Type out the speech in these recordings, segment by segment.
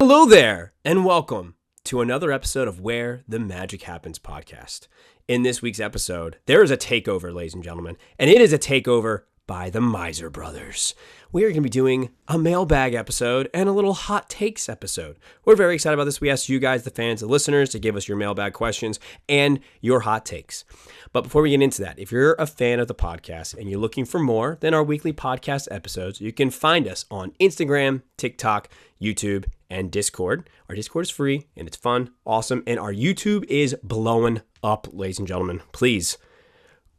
Hello there, and welcome to another episode of Where the Magic Happens podcast. In this week's episode, there is a takeover, ladies and gentlemen, and it is a takeover by the Miser Brothers. We are going to be doing a mailbag episode and a little hot takes episode. We're very excited about this. We asked you guys, the fans, the listeners, to give us your mailbag questions and your hot takes. But before we get into that, if you're a fan of the podcast and you're looking for more than our weekly podcast episodes, you can find us on Instagram, TikTok, YouTube, and Discord. Our Discord is free and it's fun, awesome, and our YouTube is blowing up, ladies and gentlemen. Please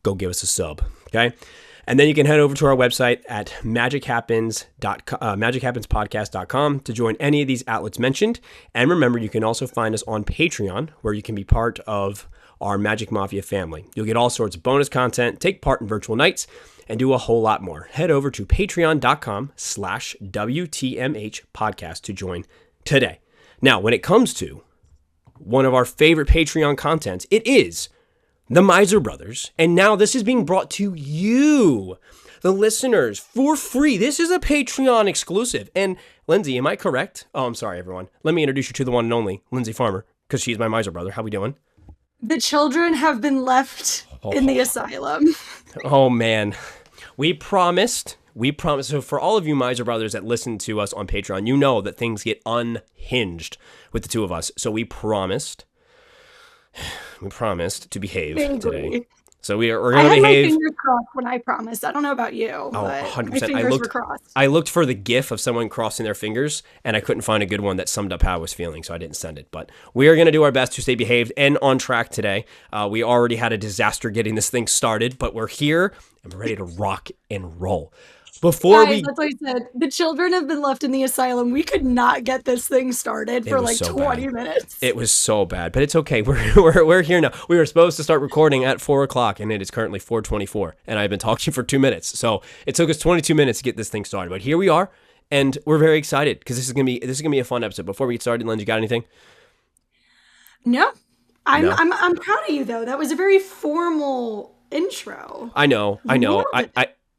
go give us a sub, okay? And then you can head over to our website at magichappenspodcast.com to join any of these outlets mentioned. And remember, you can also find us on Patreon, where you can be part of our Magic Mafia family. You'll get all sorts of bonus content, take part in virtual nights, and do a whole lot more. Head over to patreon.com/WTMH podcast to join today. Now, when it comes to one of our favorite Patreon contents, it is the Miser Brothers, and now this is being brought to you, the listeners, for free. This is a Patreon exclusive. And Lindsay, am I correct? Oh, I'm sorry, everyone. Let me introduce you to the one and only Lindsay Farmer, because she's my Miser Brother. How we doing? The children have been left in the asylum. Oh, man. We promised. So for all of you Miser Brothers that listen to us on Patreon, you know that things get unhinged with the two of us. So we promised to behave today. So we're going to behave. I had my fingers crossed when I promised. I don't know about you, but 100%. my fingers were crossed. I looked for the gif of someone crossing their fingers, and I couldn't find a good one that summed up how I was feeling, so I didn't send it. But we are going to do our best to stay behaved and on track today. We already had a disaster getting this thing started, but we're here, and we're ready to rock and roll. That's what I said. The children have been left in the asylum. We could not get this thing started for like 20 minutes. It was so bad, but it's okay. We're here now. We were supposed to start recording at 4:00, and it is currently 4:24, and I've been talking for 2 minutes. So it took us 22 minutes to get this thing started, but here we are, and we're very excited because this is gonna be a fun episode. Before we get started, Lindsay, you got anything? No, I'm proud of you though. That was a very formal intro. I know.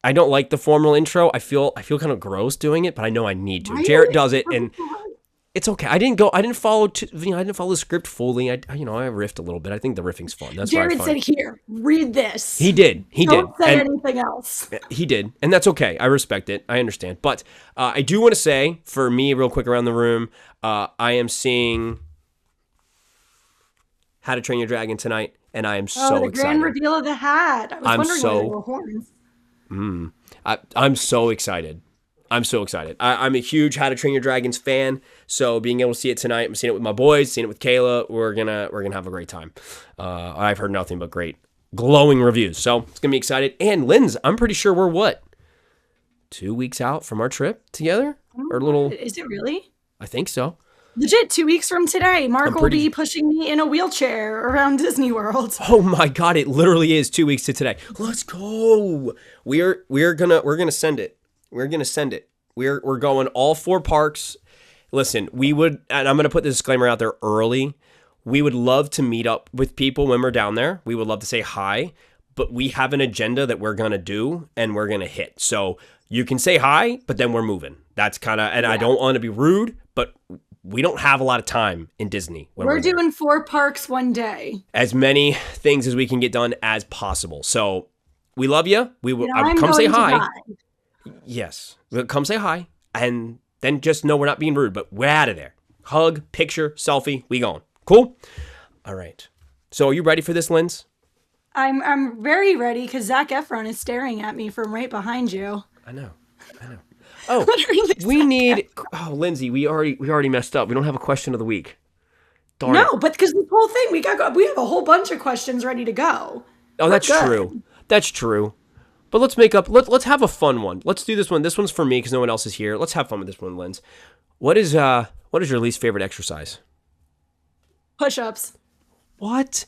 I don't like the formal intro. I feel kind of gross doing it, but I know I need to. Jarrett does it, and it's okay. I didn't follow the script fully. I riffed a little bit. I think the riffing's fun. That's Jarrett said, "Here, read this." He did. Don't say anything else. He did, and that's okay. I respect it. I understand. But I do want to say, for me, real quick around the room, I am seeing How to Train Your Dragon tonight, and I am so excited. The grand reveal of the hat. I was wondering why there were horns. I'm so excited. I'm a huge How to Train Your Dragons fan, so being able to see it tonight, I'm seeing it with my boys, seeing it with Kayla, we're gonna have a great time. I've heard nothing but great, glowing reviews, so it's gonna be excited. And Linz, I'm pretty sure we're 2 weeks out from our trip together? Is it really? I think so. Legit, 2 weeks from today, Mark will be pushing me in a wheelchair around Disney World. Oh my God, it literally is 2 weeks to today. Let's go. We're gonna send it. We're going all 4 parks. Listen, and I'm gonna put the disclaimer out there early. We would love to meet up with people when we're down there. We would love to say hi, but we have an agenda that we're gonna do and we're gonna hit. So you can say hi, but then we're moving. That's I don't want to be rude, but we don't have a lot of time in Disney. We're doing 4 parks one day. As many things as we can get done as possible. So we love you. We will come say hi. Yes. We'll come say hi. And then just know we're not being rude, but we're out of there. Hug, picture, selfie, we going. Cool? All right. So are you ready for this, Linz? I'm very ready because Zac Efron is staring at me from right behind you. I know. Oh, Lindsay, we already messed up. We don't have a question of the week. Darn it. But because this whole thing, we have a whole bunch of questions ready to go. Oh, that's true. That's true. But let's have a fun one. Let's do this one. This one's for me because no one else is here. Let's have fun with this one, Linz. What is your least favorite exercise? Push-ups. What?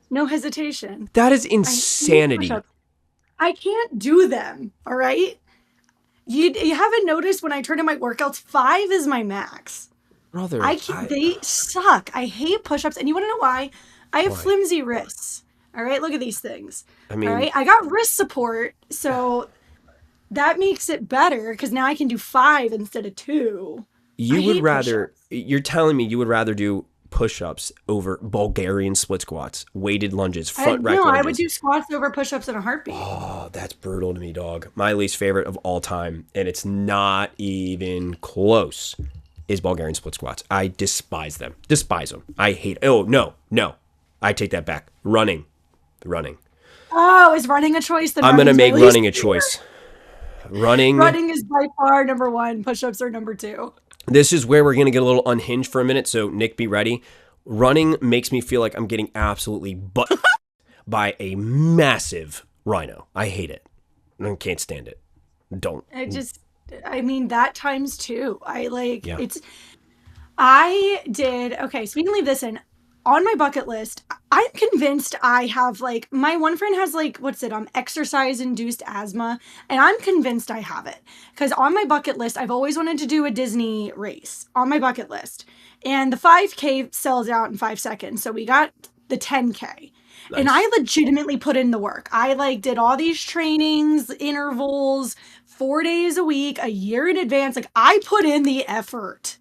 No hesitation. That is insanity. I can't do them, all right? You haven't noticed when I turn in my workouts, 5 is my max. Brother. They suck. I hate push-ups. And you want to know why? I have flimsy wrists. All right, look at these things. I mean, all right, I got wrist support, so that makes it better because now I can do 5 instead of 2. You're telling me you would rather do push-ups over Bulgarian split squats, weighted lunges, front rack lunges. No, I would do squats over push-ups in a heartbeat. Oh, that's brutal to me, dog. My least favorite of all time, and it's not even close, is Bulgarian split squats. I despise them. I hate. Oh, no. I take that back. Running. Oh, is running a choice? I'm going to make running a choice. Running is by far number one. Push-ups are number two. This is where we're going to get a little unhinged for a minute, so Nick, be ready. Running makes me feel like I'm getting absolutely butt by a massive rhino. I hate it. I can't stand it. Don't. That times two. Okay, so we can leave this in. On my bucket list, I'm convinced I have my one friend has exercise-induced asthma, and I'm convinced I have it. Because on my bucket list, I've always wanted to do a Disney race on my bucket list. And the 5K sells out in 5 seconds, so we got the 10K. Nice. And I legitimately put in the work. I did all these trainings, intervals, 4 days a week, a year in advance. I put in the effort,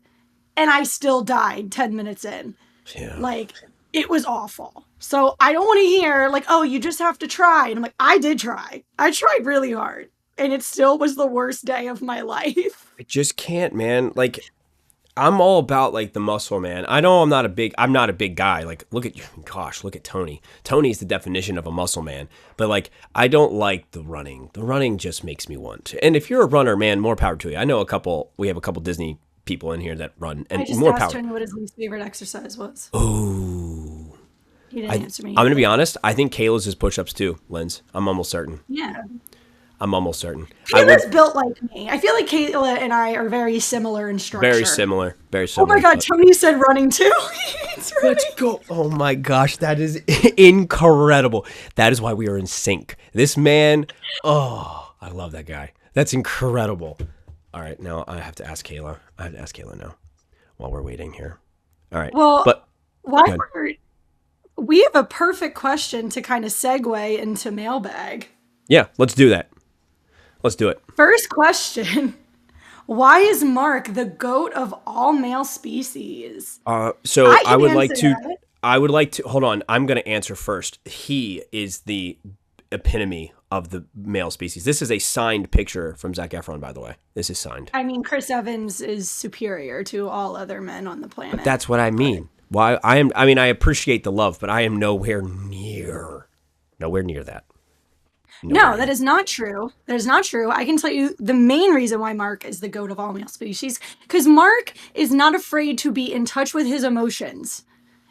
and I still died 10 minutes in. Yeah. It was awful. So I don't want to hear oh, you just have to try. And I'm like, I did try. I tried really hard. And it still was the worst day of my life. I just can't, man. I'm all about the muscle, man. I know I'm not a big guy. Look at Tony. Tony's the definition of a muscle man. But I don't like the running. The running just makes me want to. And if you're a runner, man, more power to you. I know we have a couple Disney people in here that run, and I just more asked power. Tony what his least favorite exercise was. Oh, he didn't answer me. I'm gonna be honest. I think Kayla's is push-ups too, Linz. I'm almost certain. Yeah, I'm almost certain. Kayla's built like me. I feel like Kayla and I are very similar in structure. Very similar. Oh my god, Tony said running too. Let's go. Oh my gosh, that is incredible. That is why we are in sync. This man. Oh, I love that guy. That's incredible. All right, now I have to ask Kayla. Now while we're waiting here. All right. Well, we have a perfect question to kind of segue into mailbag. Yeah, let's do that. Let's do it. First question. Why is Mark the goat of all male species? So I would like to hold on. I'm going to answer first. He is the epitome of the male species. This is a signed picture from Zac Efron, by the way. This is signed. I mean, Chris Evans is superior to all other men on the planet. But that's what I mean. Why I appreciate the love, but I am nowhere near that. No, that is not true. That is not true. I can tell you the main reason why Mark is the goat of all male species, because Mark is not afraid to be in touch with his emotions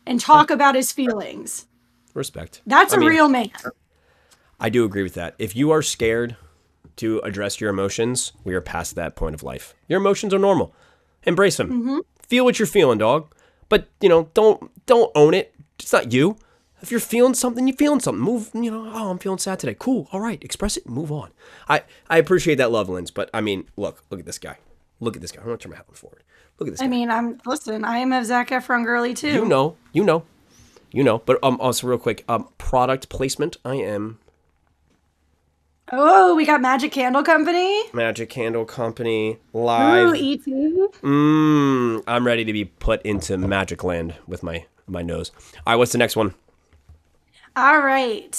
and talk about his feelings. Respect. That's a real man. I do agree with that. If you are scared to address your emotions, we are past that point of life. Your emotions are normal. Embrace them. Mm-hmm. Feel what you're feeling, dog. But, don't own it. It's not you. If you're feeling something, you're feeling something. Move, I'm feeling sad today. Cool. All right. Express it and move on. I appreciate that love, Linz. But, look at this guy. I'm going to turn my head forward. Look at this guy. I am a Zac Efron girly, too. You know. But also real quick, product placement. I am... Oh, we got Magic Candle Company. Live. Ooh, E.T. I'm ready to be put into Magic Land with my nose. All right, what's the next one? All right.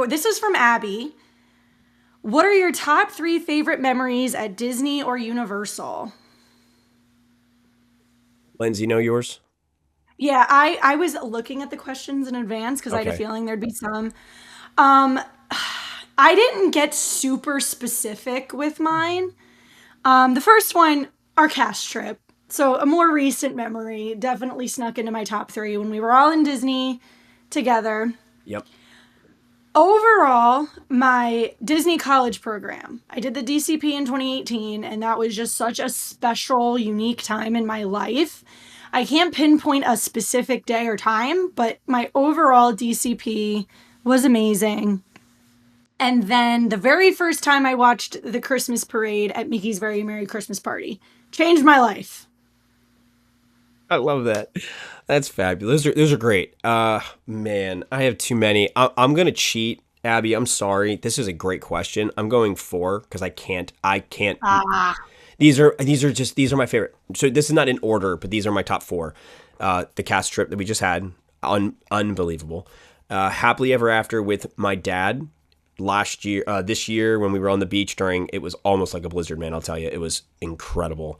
This is from Abby. What are your top 3 favorite memories at Disney or Universal? Lindsay, know yours? Yeah, I was looking at the questions in advance because I had a feeling there'd be some. I didn't get super specific with mine. The first one, our cast trip. So a more recent memory, definitely snuck into my top 3 when we were all in Disney together. Yep. Overall, my Disney college program, I did the DCP in 2018, and that was just such a special, unique time in my life. I can't pinpoint a specific day or time, but my overall DCP was amazing. And then the very first time I watched the Christmas parade at Mickey's Very Merry Christmas Party changed my life. I love that. That's fabulous. Those are great. Man, I have too many. I'm going to cheat. Abby, I'm sorry. This is a great question. I'm going 4 because I can't. These are my favorite. So this is not in order, but these are my top 4. The cast trip that we just had, unbelievable. Happily Ever After with my dad this year when we were on the beach it was almost like a blizzard, man. I'll tell you, it was incredible.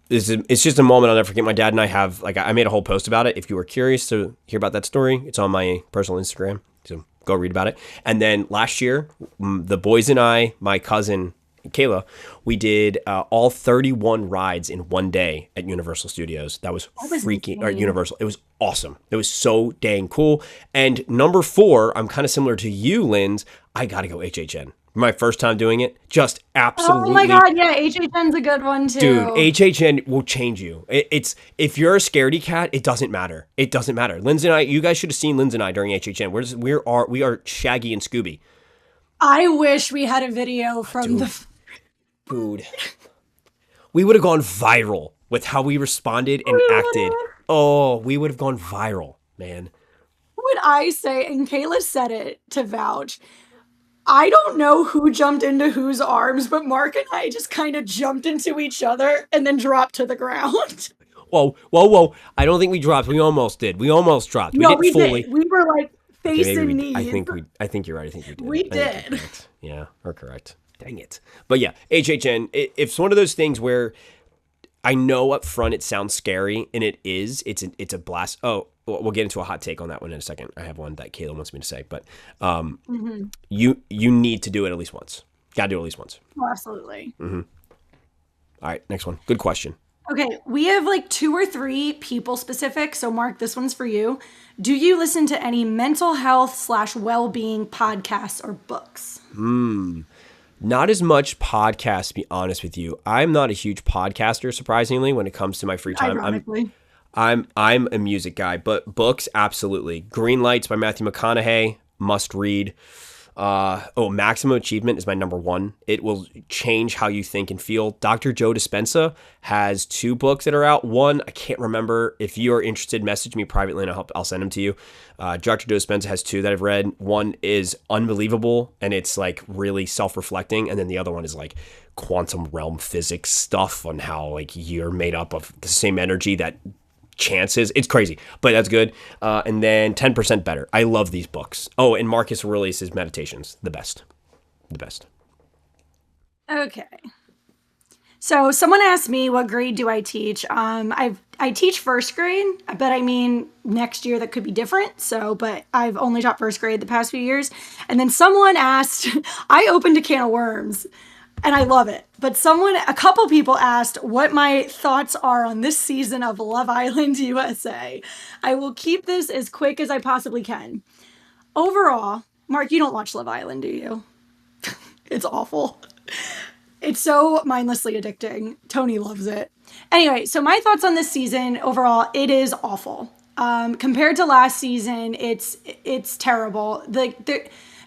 It's just a moment I'll never forget. My dad and I have, I made a whole post about it. If you were curious to hear about that story, it's on my personal Instagram. So go read about it. And then last year, the boys and I, my cousin Kayla, we did all 31 rides in one day at Universal Studios. That was freaking, or Universal. It was awesome. It was so dang cool. And number 4, I'm kind of similar to you, Linz. I got to go HHN. My first time doing it, just absolutely. Oh my God, yeah, HHN's a good one too. Dude, HHN will change you. It's if you're a scaredy cat, it doesn't matter. It doesn't matter. Linz and I, you guys should have seen Linz and I during HHN. We are Shaggy and Scooby. I wish we had a video from Dude, we would have gone viral with how we responded and acted. Oh, we would have gone viral, man. When I say, and Kayla said it to vouch, I don't know who jumped into whose arms, but Mark and I just kind of jumped into each other and then dropped to the ground. Whoa. I don't think we dropped. We almost did. We almost dropped. No, we fully did. We were like face and knees. I think you're right. I think we did. We did. Yeah, we're correct. Dang it. But yeah, HHN, it's one of those things where I know up front it sounds scary, and it is. It's a blast. Oh, we'll get into a hot take on that one in a second. I have one that Kayla wants me to say, but you need to do it at least once. Got to do it at least once. Oh, absolutely. Mm-hmm. All right, next one. Good question. Okay, we have 2 or 3 people specific. So Mark, this one's for you. Do you listen to any mental health / well-being podcasts or books? Not as much podcasts, to be honest with you. I'm not a huge podcaster, surprisingly, when it comes to my free time. Ironically. I'm a music guy, but books, absolutely. Green Lights by Matthew McConaughey, must read. Maximum Achievement is my number 1. It will change how you think and feel. Dr. Joe Dispenza has 2 books that are out. One, I can't remember. If you are interested, message me privately and I'll send them to you. Dr. Joe Dispenza has 2 that I've read. One is unbelievable and it's really self-reflecting. And then the other one is quantum realm physics stuff on how you're made up of the same energy that chances. It's crazy, but that's good. And then 10% Better. I love these books. Oh, and Marcus Aurelius' Meditations. The best. Okay. So someone asked me, what grade do I teach? I teach first grade, but I mean, next year that could be different. But I've only taught first grade the past few years. And then someone asked, I opened a can of worms. And I love it. But a couple people asked what my thoughts are on this season of Love Island USA. I will keep this as quick as I possibly can. Overall, Mark, you don't watch Love Island, do you? It's awful. It's so mindlessly addicting. Tony loves it. Anyway, so my thoughts on this season, overall, it is awful. Compared to last season, it's terrible.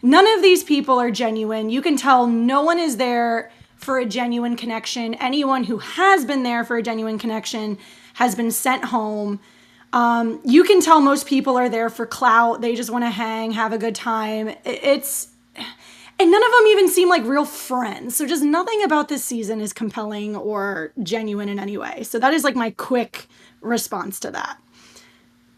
None of these people are genuine. You can tell no one is there for a genuine connection. Anyone who has been there for a genuine connection has been sent home. You can tell most people are there for clout. They just want to hang, have a good time. And none of them even seem like real friends. So just nothing about this season is compelling or genuine in any way. So that is my quick response to that.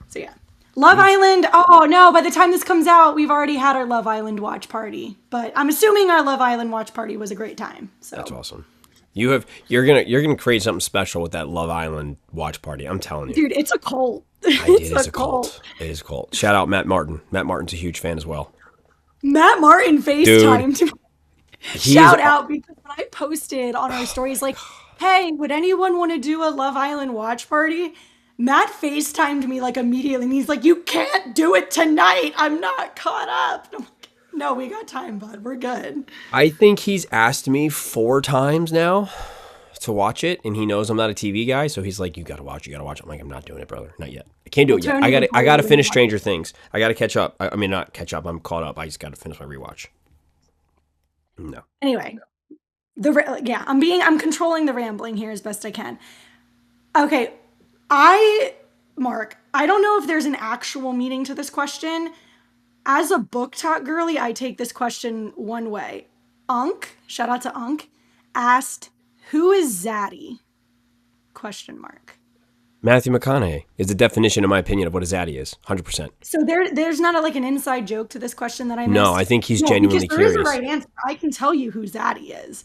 So yeah. Love Island, oh no, by the time this comes out, we've already had our Love Island watch party. But I'm assuming our Love Island watch party was a great time. So that's awesome. You're gonna create something special with that Love Island watch party. I'm telling you. Dude, it's a cult. It is a cult. It is a cult. Shout out Matt Martin. Matt Martin's a huge fan as well. Matt Martin FaceTimed me. Shout out, because when I posted on our stories hey, would anyone want to do a Love Island watch party? Matt FaceTimed me immediately, and he's like, you can't do it tonight. I'm not caught up. I'm like, no, we got time, bud. We're good. I think he's asked me 4 times now to watch it, and he knows I'm not a TV guy, so he's like, you got to watch it. I'm like, I'm not doing it, brother. Not yet. I can't do it yet. I got to finish Stranger Things. I got to catch up. I mean, not catch up. I'm caught up. I just got to finish my rewatch. No. Anyway, I'm controlling the rambling here as best I can. Okay. Mark, I don't know if there's an actual meaning to this question. As a book talk girly, I take this question one way. Unk, shout out to Unk, asked, Who is Zaddy? Question mark. Matthew McConaughey is the definition, in my opinion, of what a zaddy is. 100%. So there's not like an inside joke to this question that I missed? No, I think he's genuinely curious. There is a right answer. I can tell you who Zaddy is.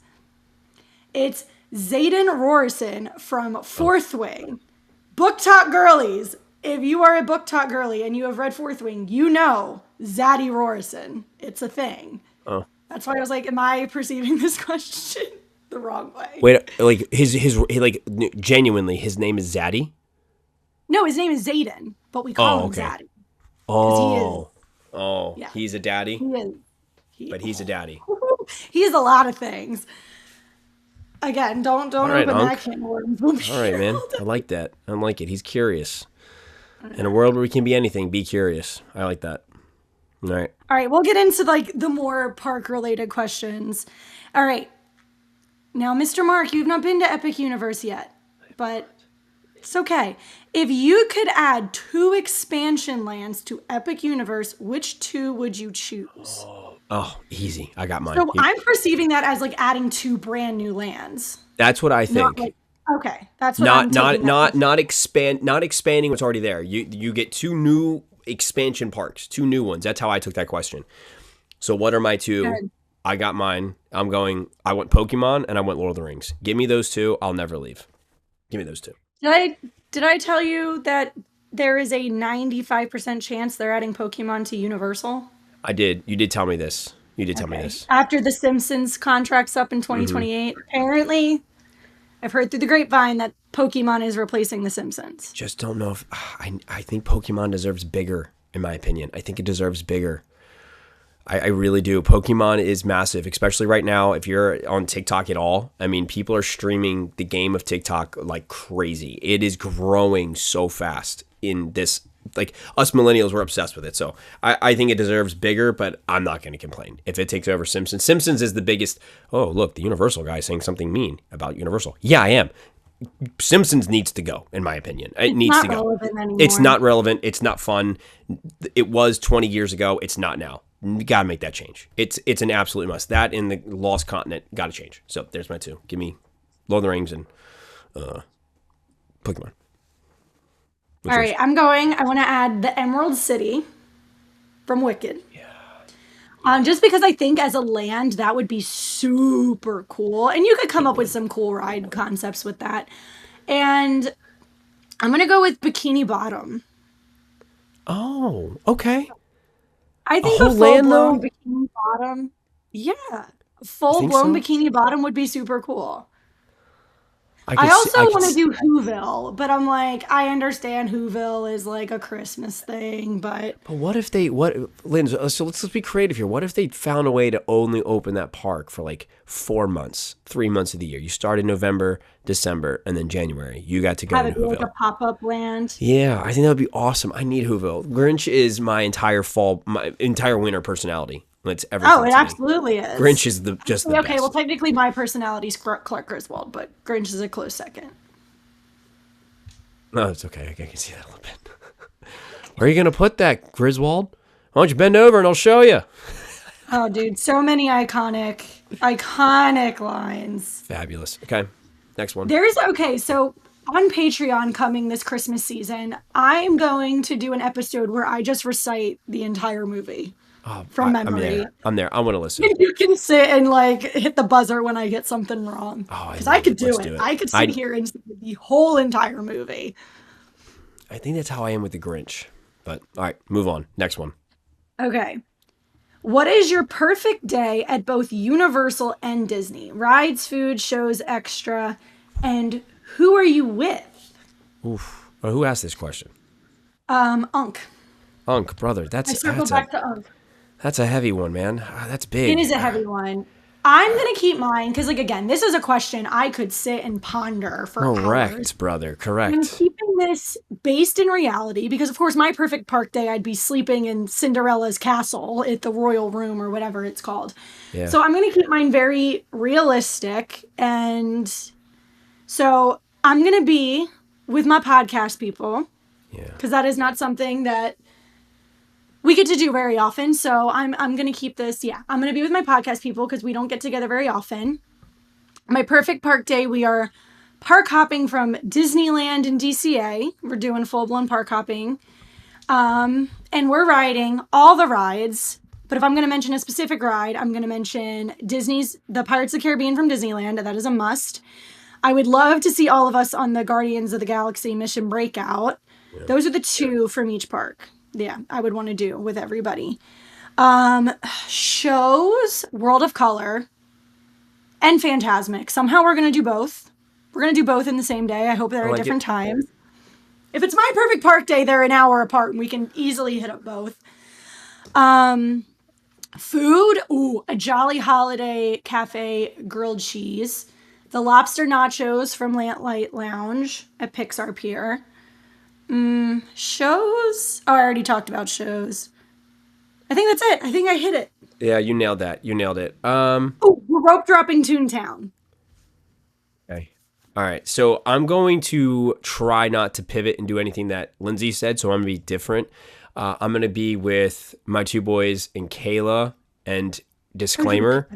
It's Zayden Rorison from Fourth Wing. Book Talk Girlies. If you are a Book Talk girly and you have read Fourth Wing, you know Zaddy Rorison. It's a thing. Oh. That's why I was like, am I perceiving this question the wrong way? Wait, like genuinely, his name is Zaddy? No, his name is Zayden, but we call him Zaddy. Yeah. He's a daddy? He is. But he's a daddy. He is a lot of things. Again, don't right, open Unc. that can of worms. All right, man. I like that. I like it. He's curious. In a world where we can be anything, be curious. I like that. All right. All right, we'll get into like the more park-related questions. All right. Now, Mr. Mark, you've not been to Epic Universe yet, but it's okay. If you could add 2 expansion lands to Epic Universe, which 2 would you choose? Oh, easy. I got mine. So I'm perceiving that as like adding 2 brand new lands. That's what I think. Okay, that's what I'm taking not expanding what's already there. You get 2 new expansion parks, 2 new ones. That's how I took that question. So what are my 2? Good. I got mine. I want Pokemon and I want Lord of the Rings. Give me those 2. I'll never leave. Give me those 2. Did I tell you that there is a 95% chance they're adding Pokemon to Universal? I did. You did tell me this. Tell me this. After the Simpsons contract's up in 2028, apparently, I've heard through the grapevine that Pokemon is replacing the Simpsons. Just don't know if I think Pokemon deserves bigger, in my opinion. I think it deserves bigger. I really do. Pokemon is massive, especially right now. If you're on TikTok at all, I mean, people are streaming the game of TikTok like crazy. It is growing so fast in this. Like, us millennials, we're obsessed with it. So I think it deserves bigger, but I'm not going to complain if it takes over Simpsons. Simpsons is the biggest. Oh, look, the Universal guy is saying something mean about Universal. Yeah, I am. Simpsons needs to go, in my opinion. It needs to go. It's not relevant. It's not fun. It was 20 years ago. It's not now. You got to make that change. It's an absolute must. That in the Lost Continent got to change. So there's my 2. Give me Lord of the Rings and Pokemon. All right, I want to add the Emerald City from Wicked. Yeah. Just because I think as a land, that would be super cool. And you could come up with some cool ride concepts with that. And I'm going to go with Bikini Bottom. Oh, okay. I think a full-blown Bikini Bottom. Yeah. A full-blown Bikini Bottom would be super cool. I also want to do Whoville, but I'm like, I understand Whoville is like a Christmas thing, but what if Lynn, so let's be creative here. What if they found a way to only open that park for like 4 months, 3 months of the year? You start in November, December, and then January. You got to go to Whoville. Like a pop-up land. Yeah, I think that would be awesome. I need Whoville. Grinch is my entire winter personality. It's everything. Oh, it absolutely is. Grinch is the best. Well, technically my personality's Clark Griswold, but Grinch is a close second. No, it's okay. I can see that a little bit. Where are you going to put that, Griswold? Why don't you bend over and I'll show you? Oh, dude, so many iconic lines. Fabulous. Okay, next one. So on Patreon coming this Christmas season, I'm going to do an episode where I just recite the entire movie. From memory. I'm there. I want to listen. And you can sit and like hit the buzzer when I get something wrong. Because I could do it. I could sit here and see the whole entire movie. I think that's how I am with the Grinch. But all right, move on. Next one. Okay. What is your perfect day at both Universal and Disney? Rides, food, shows, extra, and who are you with? Oof. Well, who asked this question? Unc. Unc, brother. I circled back to Unc. That's a heavy one, man. That's big. It is a heavy one. I'm going to keep mine because, like, again, this is a question I could sit and ponder for hours. Correct, brother. Correct. I'm keeping this based in reality because, of course, my perfect park day, I'd be sleeping in Cinderella's castle at the Royal Room or whatever it's called. Yeah. So I'm going to keep mine very realistic. And so I'm going to be with my podcast people. Yeah. Because that is not something that we get to do very often. So I'm going to keep this. Yeah. I'm going to be with my podcast people because we don't get together very often. My perfect park day, we are park hopping from Disneyland and DCA. We're doing full-blown park hopping. And we're riding all the rides. But if I'm going to mention a specific ride, I'm going to mention Disney's The Pirates of the Caribbean from Disneyland. That is a must. I would love to see all of us on the Guardians of the Galaxy Mission Breakout. Yeah. Those are the two from each park. Yeah, I would want to do with everybody. Shows, World of Color, and Fantasmic. Somehow we're going to do both. We're going to do both in the same day. I hope they're at different times. If it's my perfect park day, they're an hour apart, and we can easily hit up both. Food, a Jolly Holiday Cafe grilled cheese. The lobster nachos from Lamplight Lounge at Pixar Pier. Shows? Oh, I already talked about shows. I think that's it. I think I hit it. Yeah, you nailed that. You nailed it. We're rope dropping Toontown. Okay. All right. So I'm going to try not to pivot and do anything that Lindsay said. So I'm going to be different. I'm going to be with my two boys and Kayla. And disclaimer,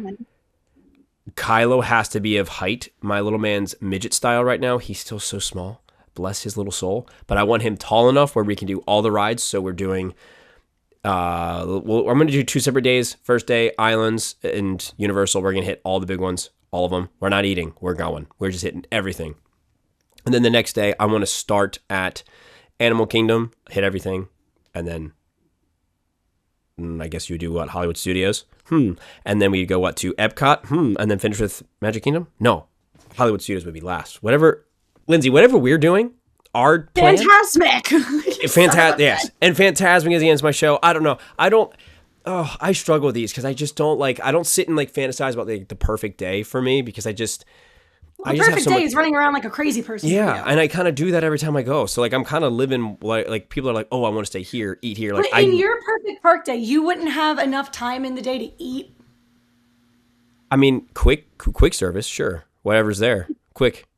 Kylo has to be of height. My little man's midget style right now. He's still so small. Bless his little soul. But I want him tall enough where we can do all the rides. So we're doing, I'm going to do 2 separate days. First day, Islands and Universal. We're going to hit all the big ones, all of them. We're not eating. We're going. We're just hitting everything. And then the next day, I want to start at Animal Kingdom, hit everything. And then I guess you would do what? Hollywood Studios? And then we go to Epcot? And then finish with Magic Kingdom? No. Hollywood Studios would be last. Whatever, Lindsay, whatever we're doing, our plan... Fantasmic! Yes. And Fantasmic is the end of my show. I don't know. I struggle with these because I just don't I don't sit and fantasize about the perfect day for me because I just... The perfect day is running around like a crazy person. Yeah, and I kind of do that every time I go. So I'm kind of living like people are like, oh, I want to stay here, eat here. But in your perfect park day, you wouldn't have enough time in the day to eat. I mean, quick service, sure, whatever's there, quick.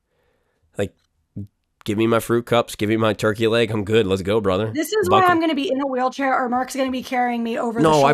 Give me my fruit cups, give me my turkey leg. I'm good. Let's go, brother. This is why I'm going to be in a wheelchair, or Mark's going to be carrying me over the shoulder. No,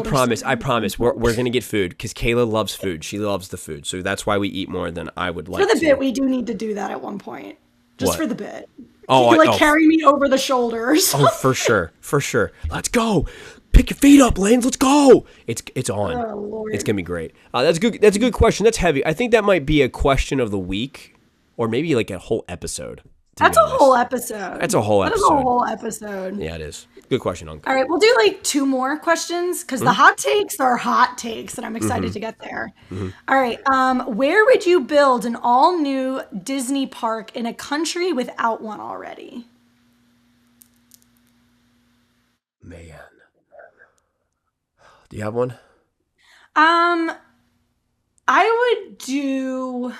I promise. We're going to get food because Kayla loves food. She loves the food. So that's why we eat more than I would like to. For the bit, we do need to do that at one point. Just for the bit. Oh, carry me over the shoulders. Oh, for sure. Let's go. Pick your feet up, Lanes. Let's go. It's on. Oh, Lord. It's going to be great. That's good. That's a good question. That's heavy. I think that might be a question of the week or maybe a whole episode. That's a whole episode. That's a whole episode. That is a whole episode. Yeah, it is. Good question, Uncle. All right, we'll do 2 more questions because the hot takes are hot takes, and I'm excited to get there. All right, where would you build an all-new Disney park in a country without one already? Man. Do you have one? I would do...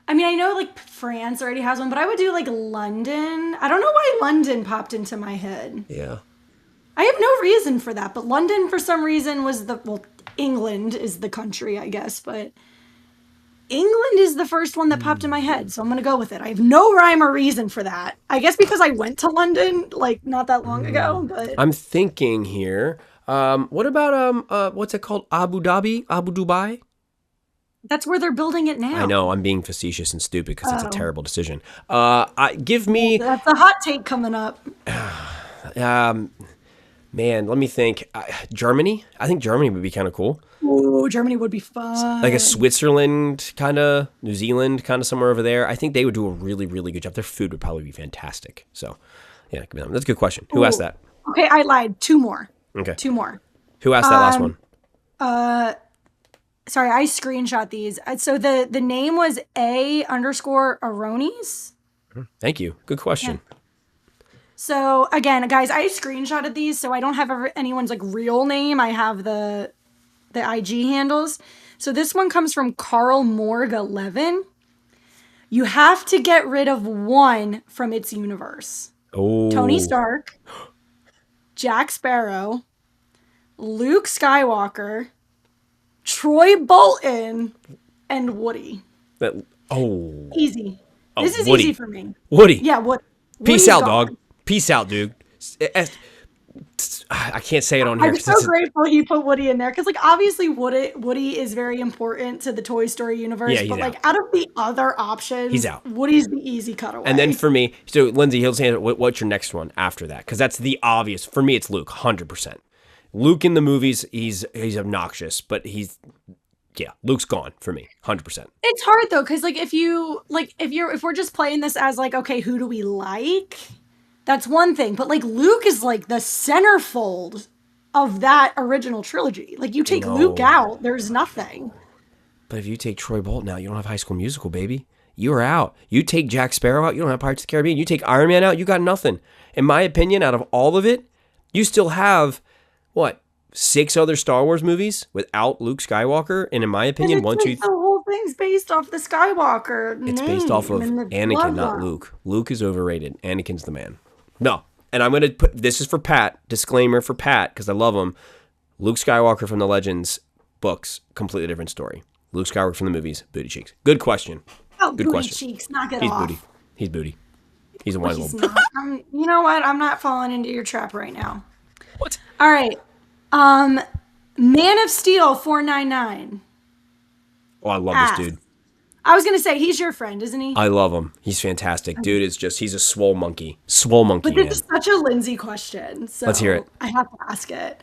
I mean, I know France already has one, but I would do London. I don't know why London popped into my head. Yeah. I have no reason for that, but London for some reason was England is the country, I guess, but England is the first one that popped in my head, so I'm going to go with it. I have no rhyme or reason for that. I guess because I went to London not that long ago, but I'm thinking here. What about what's it called? Abu Dubai? That's where they're building it now. I know. I'm being facetious and stupid because it's a terrible decision. Give me... That's a hot take coming up. Man, let me think. Germany? I think Germany would be kind of cool. Ooh, Germany would be fun. Like a Switzerland kind of, New Zealand kind of somewhere over there. I think they would do a really, really good job. Their food would probably be fantastic. So, yeah, that's a good question. Who asked that? Okay, I lied. 2 more. Okay. 2 more. Who asked that last one? Sorry, I screenshot these. So the name was A_Aronis. Thank you. Good question. Yeah. So again, guys, I screenshotted these, so I don't have anyone's real name. I have the IG handles. So this one comes from Carl Morg 11. You have to get rid of one from its universe. Oh. Tony Stark, Jack Sparrow, Luke Skywalker, Troy Bolton, and Woody. Easy. This is Woody. easy for me. Woody. Yeah, Woody. Peace out, dog. Peace out, dude. I can't say it on here. I'm so grateful he put Woody in there because, like, obviously Woody is very important to the Toy Story universe. Yeah, but like, out of the other options, he's out. Woody's the easy cutaway. And then for me, so Lindsay, he'll say, what's your next one after that? Because that's the obvious. For me, it's Luke, 100%. Luke in the movies, he's obnoxious, but Luke's gone for me, 100%. It's hard though, because like if we're just playing this as like, okay, who do we like? That's one thing, but like Luke is like the centerfold of that original trilogy. Like you take Luke out, there's nothing. But if you take Troy Bolton out, you don't have High School Musical, baby. You are out. You take Jack Sparrow out, you don't have Pirates of the Caribbean. You take Iron Man out, you got nothing. In my opinion, out of all of it, you still have, 6 other Star Wars movies without Luke Skywalker? And in my opinion, the whole thing's based off the Skywalker name. It's based off of Anakin, not Luke. Luke is overrated. Anakin's the man. No. And I'm going to put, this is for Pat, disclaimer for Pat, because I love him. Luke Skywalker from the Legends books, completely different story. Luke Skywalker from the movies, booty cheeks. Good question. Oh, good booty cheeks, knock it off. He's booty. He's a wise little. You know what? I'm not falling into your trap right now. What? All right. Man of Steel 499. Oh, I love this dude. I was going to say, he's your friend, isn't he? I love him. He's fantastic. Dude, he's a swole monkey. Swole monkey, But this is such a Lindsay question. So let's hear it. I have to ask it.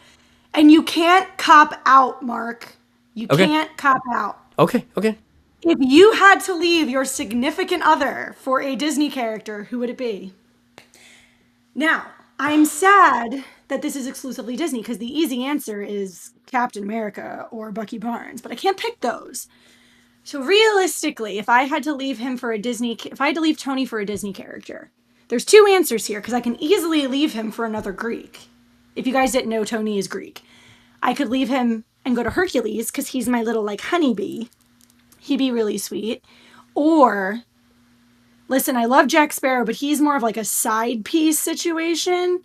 And you can't cop out, Mark. You can't cop out. Okay. If you had to leave your significant other for a Disney character, who would it be? Now, I'm sad that this is exclusively Disney because the easy answer is Captain America or Bucky Barnes, but I can't pick those. So realistically, if I had to leave Tony for a Disney character, there's 2 answers here because I can easily leave him for another Greek. If you guys didn't know, Tony is Greek. I could leave him and go to Hercules because he's my little like honeybee. He'd be really sweet. Or, listen, I love Jack Sparrow, but he's more of like a side piece situation.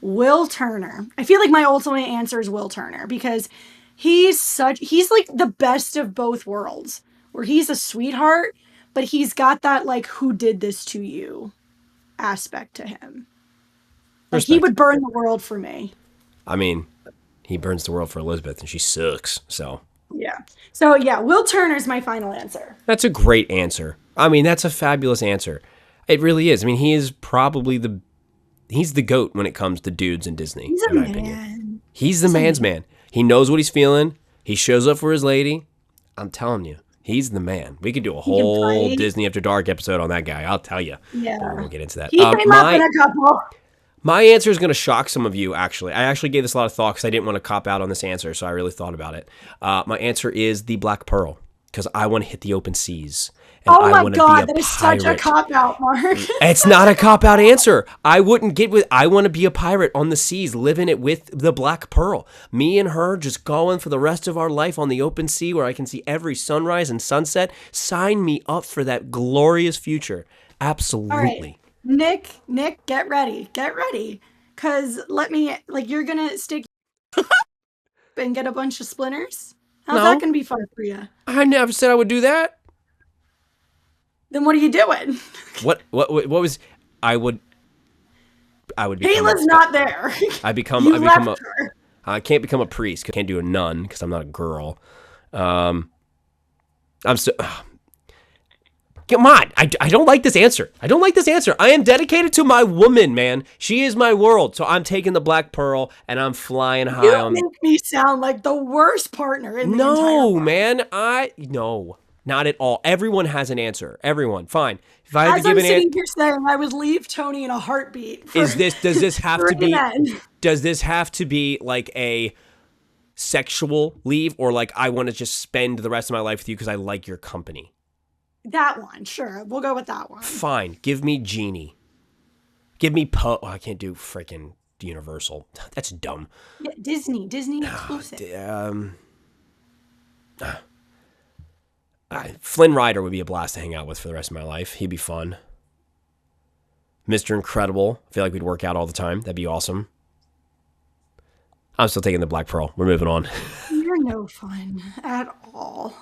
Will Turner. I feel like my ultimate answer is Will Turner because he's like the best of both worlds, where he's a sweetheart, but he's got that like, who did this to you aspect to him. Like, he would burn the world for me. I mean, he burns the world for Elizabeth and she sucks, so. Yeah. So yeah, Will Turner's my final answer. That's a great answer. I mean, that's a fabulous answer. It really is. I mean, he is probably he's the GOAT when it comes to dudes in Disney, in my opinion. He's the man's man. He knows what he's feeling. He shows up for his lady. I'm telling you, he's the man. We could do a whole Disney After Dark episode on that guy. I'll tell you. Yeah. But we won't get into that. He came up in a couple. My answer is going to shock some of you, actually. I actually gave this a lot of thought because I didn't want to cop out on this answer, so I really thought about it. My answer is the Black Pearl because I want to hit the open seas. And oh my God, that is such a cop-out, Mark. It's not a cop-out answer. I want to be a pirate on the seas, living it with the Black Pearl. Me and her just going for the rest of our life on the open sea where I can see every sunrise and sunset. Sign me up for that glorious future. Absolutely. Nick, get ready. Because you're going to stick and get a bunch of splinters? How's that going to be fun for you? I never said I would do that. Then what are you doing? What was, I would become Kayla's not there. I can't become a priest. I can't do a nun because I'm not a girl. Come on. I don't like this answer. I am dedicated to my woman, man. She is my world. So I'm taking the Black Pearl and I'm flying high on. You make me sound like the worst partner in the entire world. No, man. No, not at all. Everyone has an answer. Everyone. Fine. If I had to give an answer, you're saying I would leave Tony in a heartbeat. Does this have to be like a sexual leave or like I want to just spend the rest of my life with you because I like your company? That one, sure. We'll go with that one. Fine. Give me Genie. Give me Poe. Oh, I can't do freaking Universal. That's dumb. Yeah, Disney exclusive. Flynn Rider would be a blast to hang out with for the rest of my life. He'd be fun. Mr. Incredible. I feel like we'd work out all the time. That'd be awesome. I'm still taking the Black Pearl. We're moving on. You're no fun at all.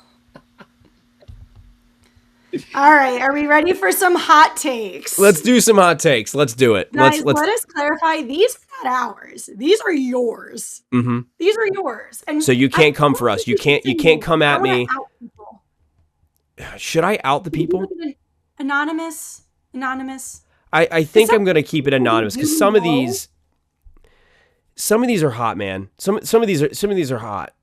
All right, are we ready for some hot takes? Let's do some hot takes. Let's do it. Guys, Let's. let us clarify. These are not ours. These are yours. Mm-hmm. These are yours. And So you can't come for us. You can't come at me. Out people. Should I out the people? Anonymous. I think I'm gonna keep it anonymous because some of these are hot, man. Some of these are hot.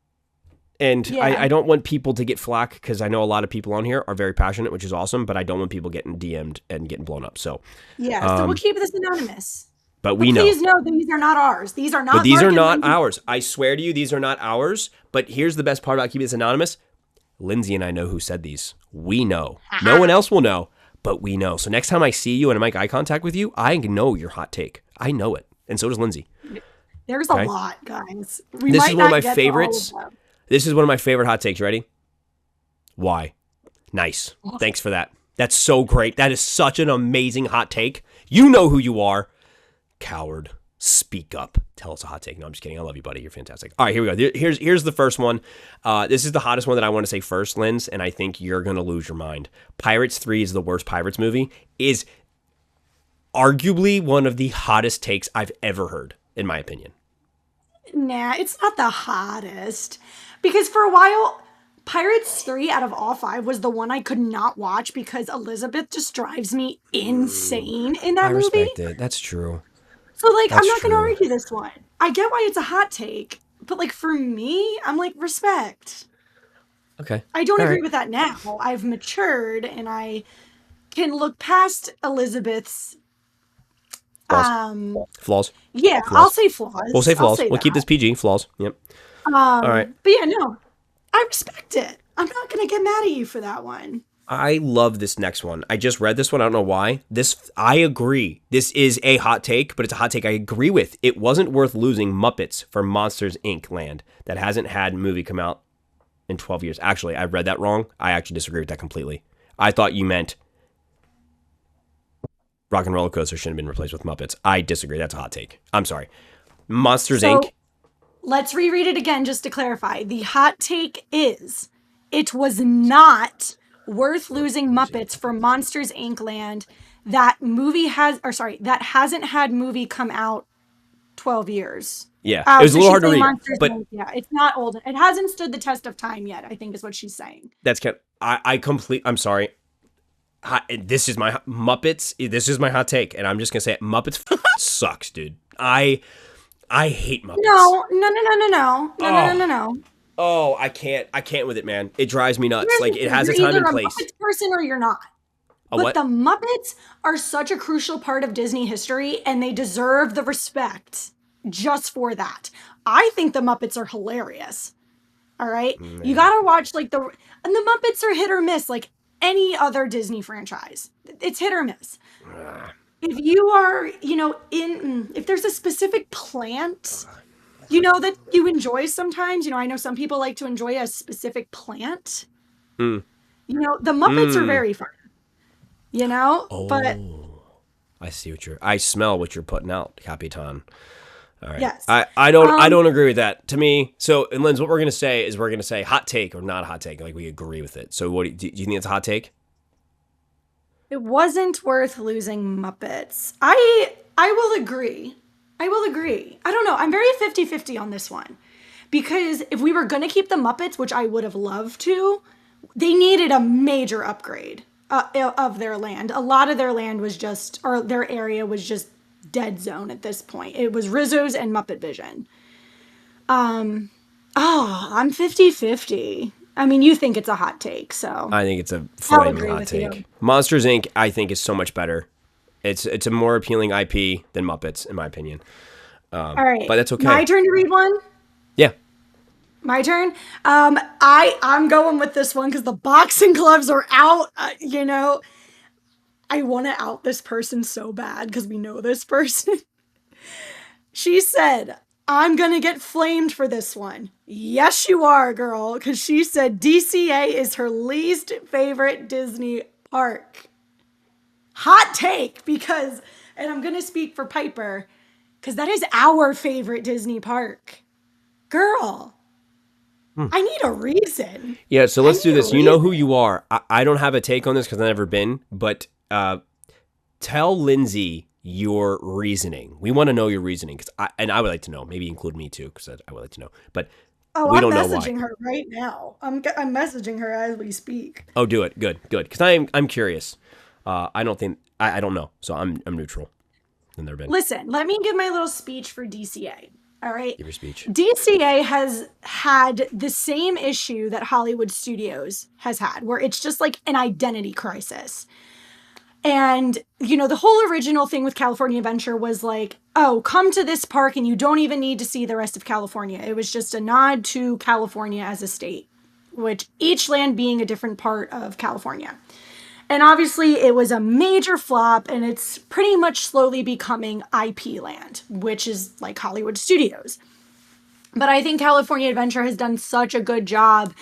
And Yeah. I don't want people to get flack because I know a lot of people on here are very passionate, which is awesome, but I don't want people getting DM'd and getting blown up. So yeah, so we'll keep this anonymous. But we know. Please know these are not ours. These are not. But these are not ours. I swear to you, these are not ours. But here's the best part about keeping this anonymous. Lindsay and I know who said these. We know. No one else will know, but we know. So next time I see you and I make eye contact with you, I know your hot take. I know it. And so does Lindsay. There's a lot, guys. This is one of my favorites. This is one of my favorite hot takes. Ready? Why? Nice. Thanks for that. That's so great. That is such an amazing hot take. You know who you are. Coward. Speak up. Tell us a hot take. No, I'm just kidding. I love you, buddy. You're fantastic. All right, here we go. Here's the first one. This is the hottest one that I want to say first, Linz, and I think you're going to lose your mind. Pirates 3 is the worst Pirates movie. Is arguably one of the hottest takes I've ever heard, in my opinion. Nah, it's not the hottest. Because for a while, Pirates 3 out of all 5 was the one I could not watch because Elizabeth just drives me insane in that movie. I respect it. That's true. So, like, I'm not going to argue this one. I get why it's a hot take, but, like, for me, I'm like, respect. Okay. I don't agree with that now. I've matured and I can look past Elizabeth's flaws. Yeah, flaws. I'll say flaws. We'll say flaws. We'll keep this PG. Flaws. Yep. All right. But yeah, no, I respect it. I'm not going to get mad at you for that one. I love this next one. I just read this one. I don't know why. I agree. This is a hot take, but it's a hot take I agree with. It wasn't worth losing Muppets for Monsters, Inc. land that hasn't had a movie come out in 12 years. Actually, I read that wrong. I actually disagree with that completely. I thought you meant Rock and Roller Coaster shouldn't have been replaced with Muppets. I disagree. That's a hot take. I'm sorry. Monsters, Inc. Let's reread it again just to clarify. The hot take is it was not worth losing Muppets for Monsters, Inc. land. That hasn't had movie come out 12 years. Yeah, it was a little hard to read. But yeah, it's not old. It hasn't stood the test of time yet, I think is what she's saying. That's I'm sorry. This is my Muppets. This is my hot take, and I'm just gonna say it. Muppets sucks, dude. I hate Muppets. No. Oh, I can't with it, man. It drives me nuts. Like it has a time and place. You're either a Muppets person or you're not. But the Muppets are such a crucial part of Disney history, and they deserve the respect just for that. I think the Muppets are hilarious. All right, you gotta watch and the Muppets are hit or miss, like any other Disney franchise. It's hit or miss. If you are, if there's a specific plant, that you enjoy sometimes, I know some people like to enjoy a specific plant. The Muppets are very fun, but I smell what you're putting out, Capitan. All right. Yes. I don't agree with that. To me, and Linz, what we're gonna say is we're gonna say hot take or not a hot take. Like we agree with it. So what do you think it's a hot take? It wasn't worth losing Muppets. I will agree. I don't know. I'm very 50-50 on this one. Because if we were going to keep the Muppets, which I would have loved to, they needed a major upgrade of their land. A lot of their land was their area was just dead zone at this point. It was Rizzo's and Muppet Vision. I'm 50-50. I mean, you think it's a hot take, so I think it's a flaming hot take. You. Monsters Inc. I think is so much better. It's a more appealing IP than Muppets, in my opinion. All right, but that's okay. My turn to read one. Yeah, my turn. I'm going with this one because the boxing gloves are out. I want to out this person so bad because we know this person. She said, I'm going to get flamed for this one. Yes, you are, girl, because she said DCA is her least favorite Disney park. Hot take, and I'm going to speak for Piper, because that is our favorite Disney park. Girl. I need a reason. Yeah, so let's do this. You know who you are. I don't have a take on this because I've never been, but tell Lindsay your reasoning. We want to know your reasoning, and I would like to know. Maybe include me too, because I would like to know. But we don't know why. I'm messaging her right now. I'm messaging her as we speak. Oh, do it. Good. Because I'm curious. I don't know. So I'm neutral. Listen, let me give my little speech for DCA. All right. Give your speech. DCA has had the same issue that Hollywood Studios has had, where it's just like an identity crisis. And, the whole original thing with California Adventure was like, oh, come to this park and you don't even need to see the rest of California. It was just a nod to California as a state, which each land being a different part of California. And obviously it was a major flop, and it's pretty much slowly becoming IP land, which is like Hollywood Studios. But I think California Adventure has done such a good job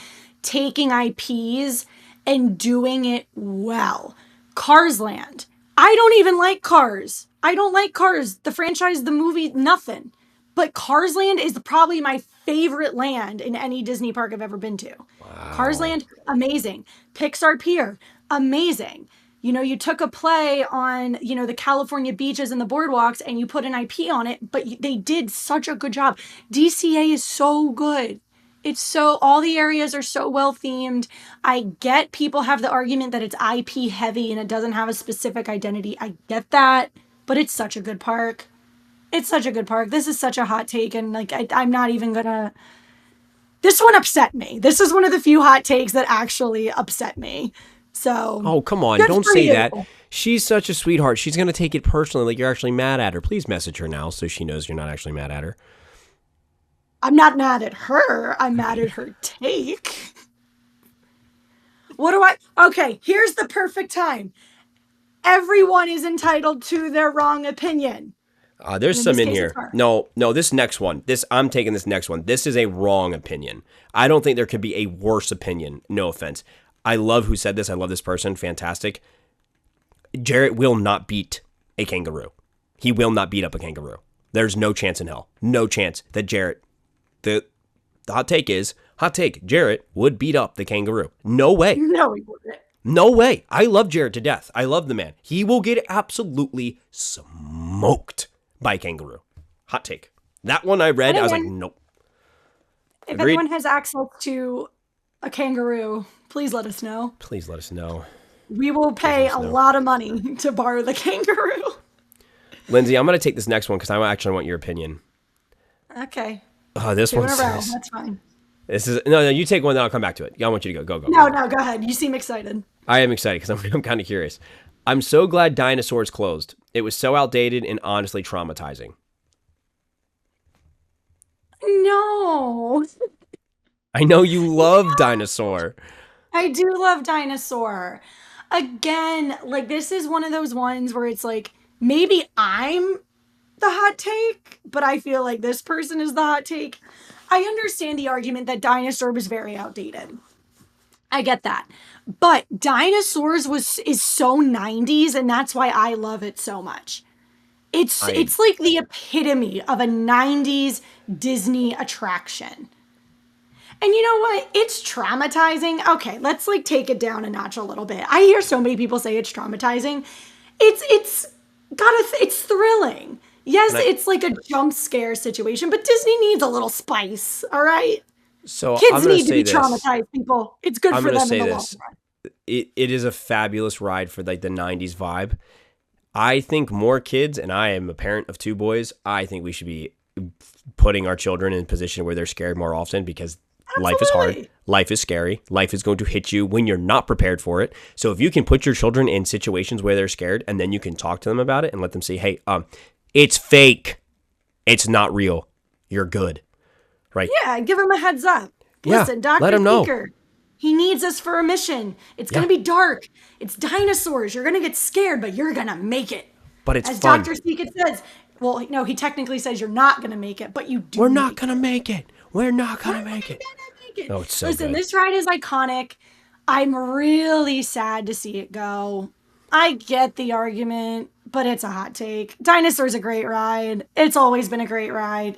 taking IPs and doing it well. Cars Land. I don't even like Cars. I don't like Cars. The franchise, the movie, nothing. But Cars Land is probably my favorite land in any Disney park I've ever been to. Wow. Cars Land, amazing. Pixar Pier, amazing. You took a play on, the California beaches and the boardwalks and you put an IP on it, but they did such a good job. DCA is so good. All the areas are so well themed. I get people have the argument that it's IP heavy and it doesn't have a specific identity. I get that, but it's such a good park. It's such a good park. This is such a hot take, and I'm not even gonna. This one upset me. This is one of the few hot takes that actually upset me. So. Oh, come on. Don't say that. She's such a sweetheart. She's going to take it personally like you're actually mad at her. Please message her now so she knows you're not actually mad at her. I'm not mad at her. I'm mad at her take. Okay, here's the perfect time. Everyone is entitled to their wrong opinion. There's some in here. No, this next one. I'm taking this next one. This is a wrong opinion. I don't think there could be a worse opinion. No offense. I love who said this. I love this person. Fantastic. Jarrett will not beat a kangaroo. He will not beat up a kangaroo. There's no chance in hell. No chance that Jarrett... The hot take, Jarrett would beat up the kangaroo. No way. No, he wouldn't. No way. I love Jarrett to death. I love the man. He will get absolutely smoked by a kangaroo. Hot take. That one I read, I was like, nope. If anyone has access to a kangaroo, please let us know. Please let us know. We will pay a lot of money to borrow the kangaroo. Lindsay, I'm going to take this next one because I actually want your opinion. Okay. Oh, this one says... That's fine. This is no. You take one, then I'll come back to it. I want you to go. No, go ahead. You seem excited. I am excited because I'm kind of curious. I'm so glad Dinosaurs closed. It was so outdated and honestly traumatizing. No. I know you love Dinosaur. I do love Dinosaur. Again, this is one of those ones where it's like, maybe I'm the hot take, but I feel like this person is the hot take. I understand the argument that Dinosaur was very outdated. I get that. But Dinosaurs is so 90s, and that's why I love it so much. It's like the epitome of a 90s Disney attraction. And you know what? It's traumatizing. Okay, let's take it down a notch a little bit. I hear so many people say it's traumatizing. It's thrilling. Yes, it's like a jump scare situation, but Disney needs a little spice, all right? So kids need to be traumatized, people. It's good for them in the long run. It is a fabulous ride for the 90s vibe. I think more kids, and I am a parent of two boys, I think we should be putting our children in a position where they're scared more often because life is hard. Life is scary. Life is going to hit you when you're not prepared for it. So if you can put your children in situations where they're scared and then you can talk to them about it and let them say, hey, it's fake. It's not real. You're good. Right? Yeah, give them a heads up. Listen, Dr. Let him know. Speaker, he needs us for a mission. It's going to be dark. It's dinosaurs. You're going to get scared, but you're going to make it. But it's As fun. Dr. Speaker says, well, no, he technically says you're not going to make it, but you do. We're not going to make it. We're not going to make it. Oh, it's so Listen, good. this ride is iconic. I'm really sad to see it go. I get the argument, but it's a hot take. Dinosaur's a great ride. It's always been a great ride.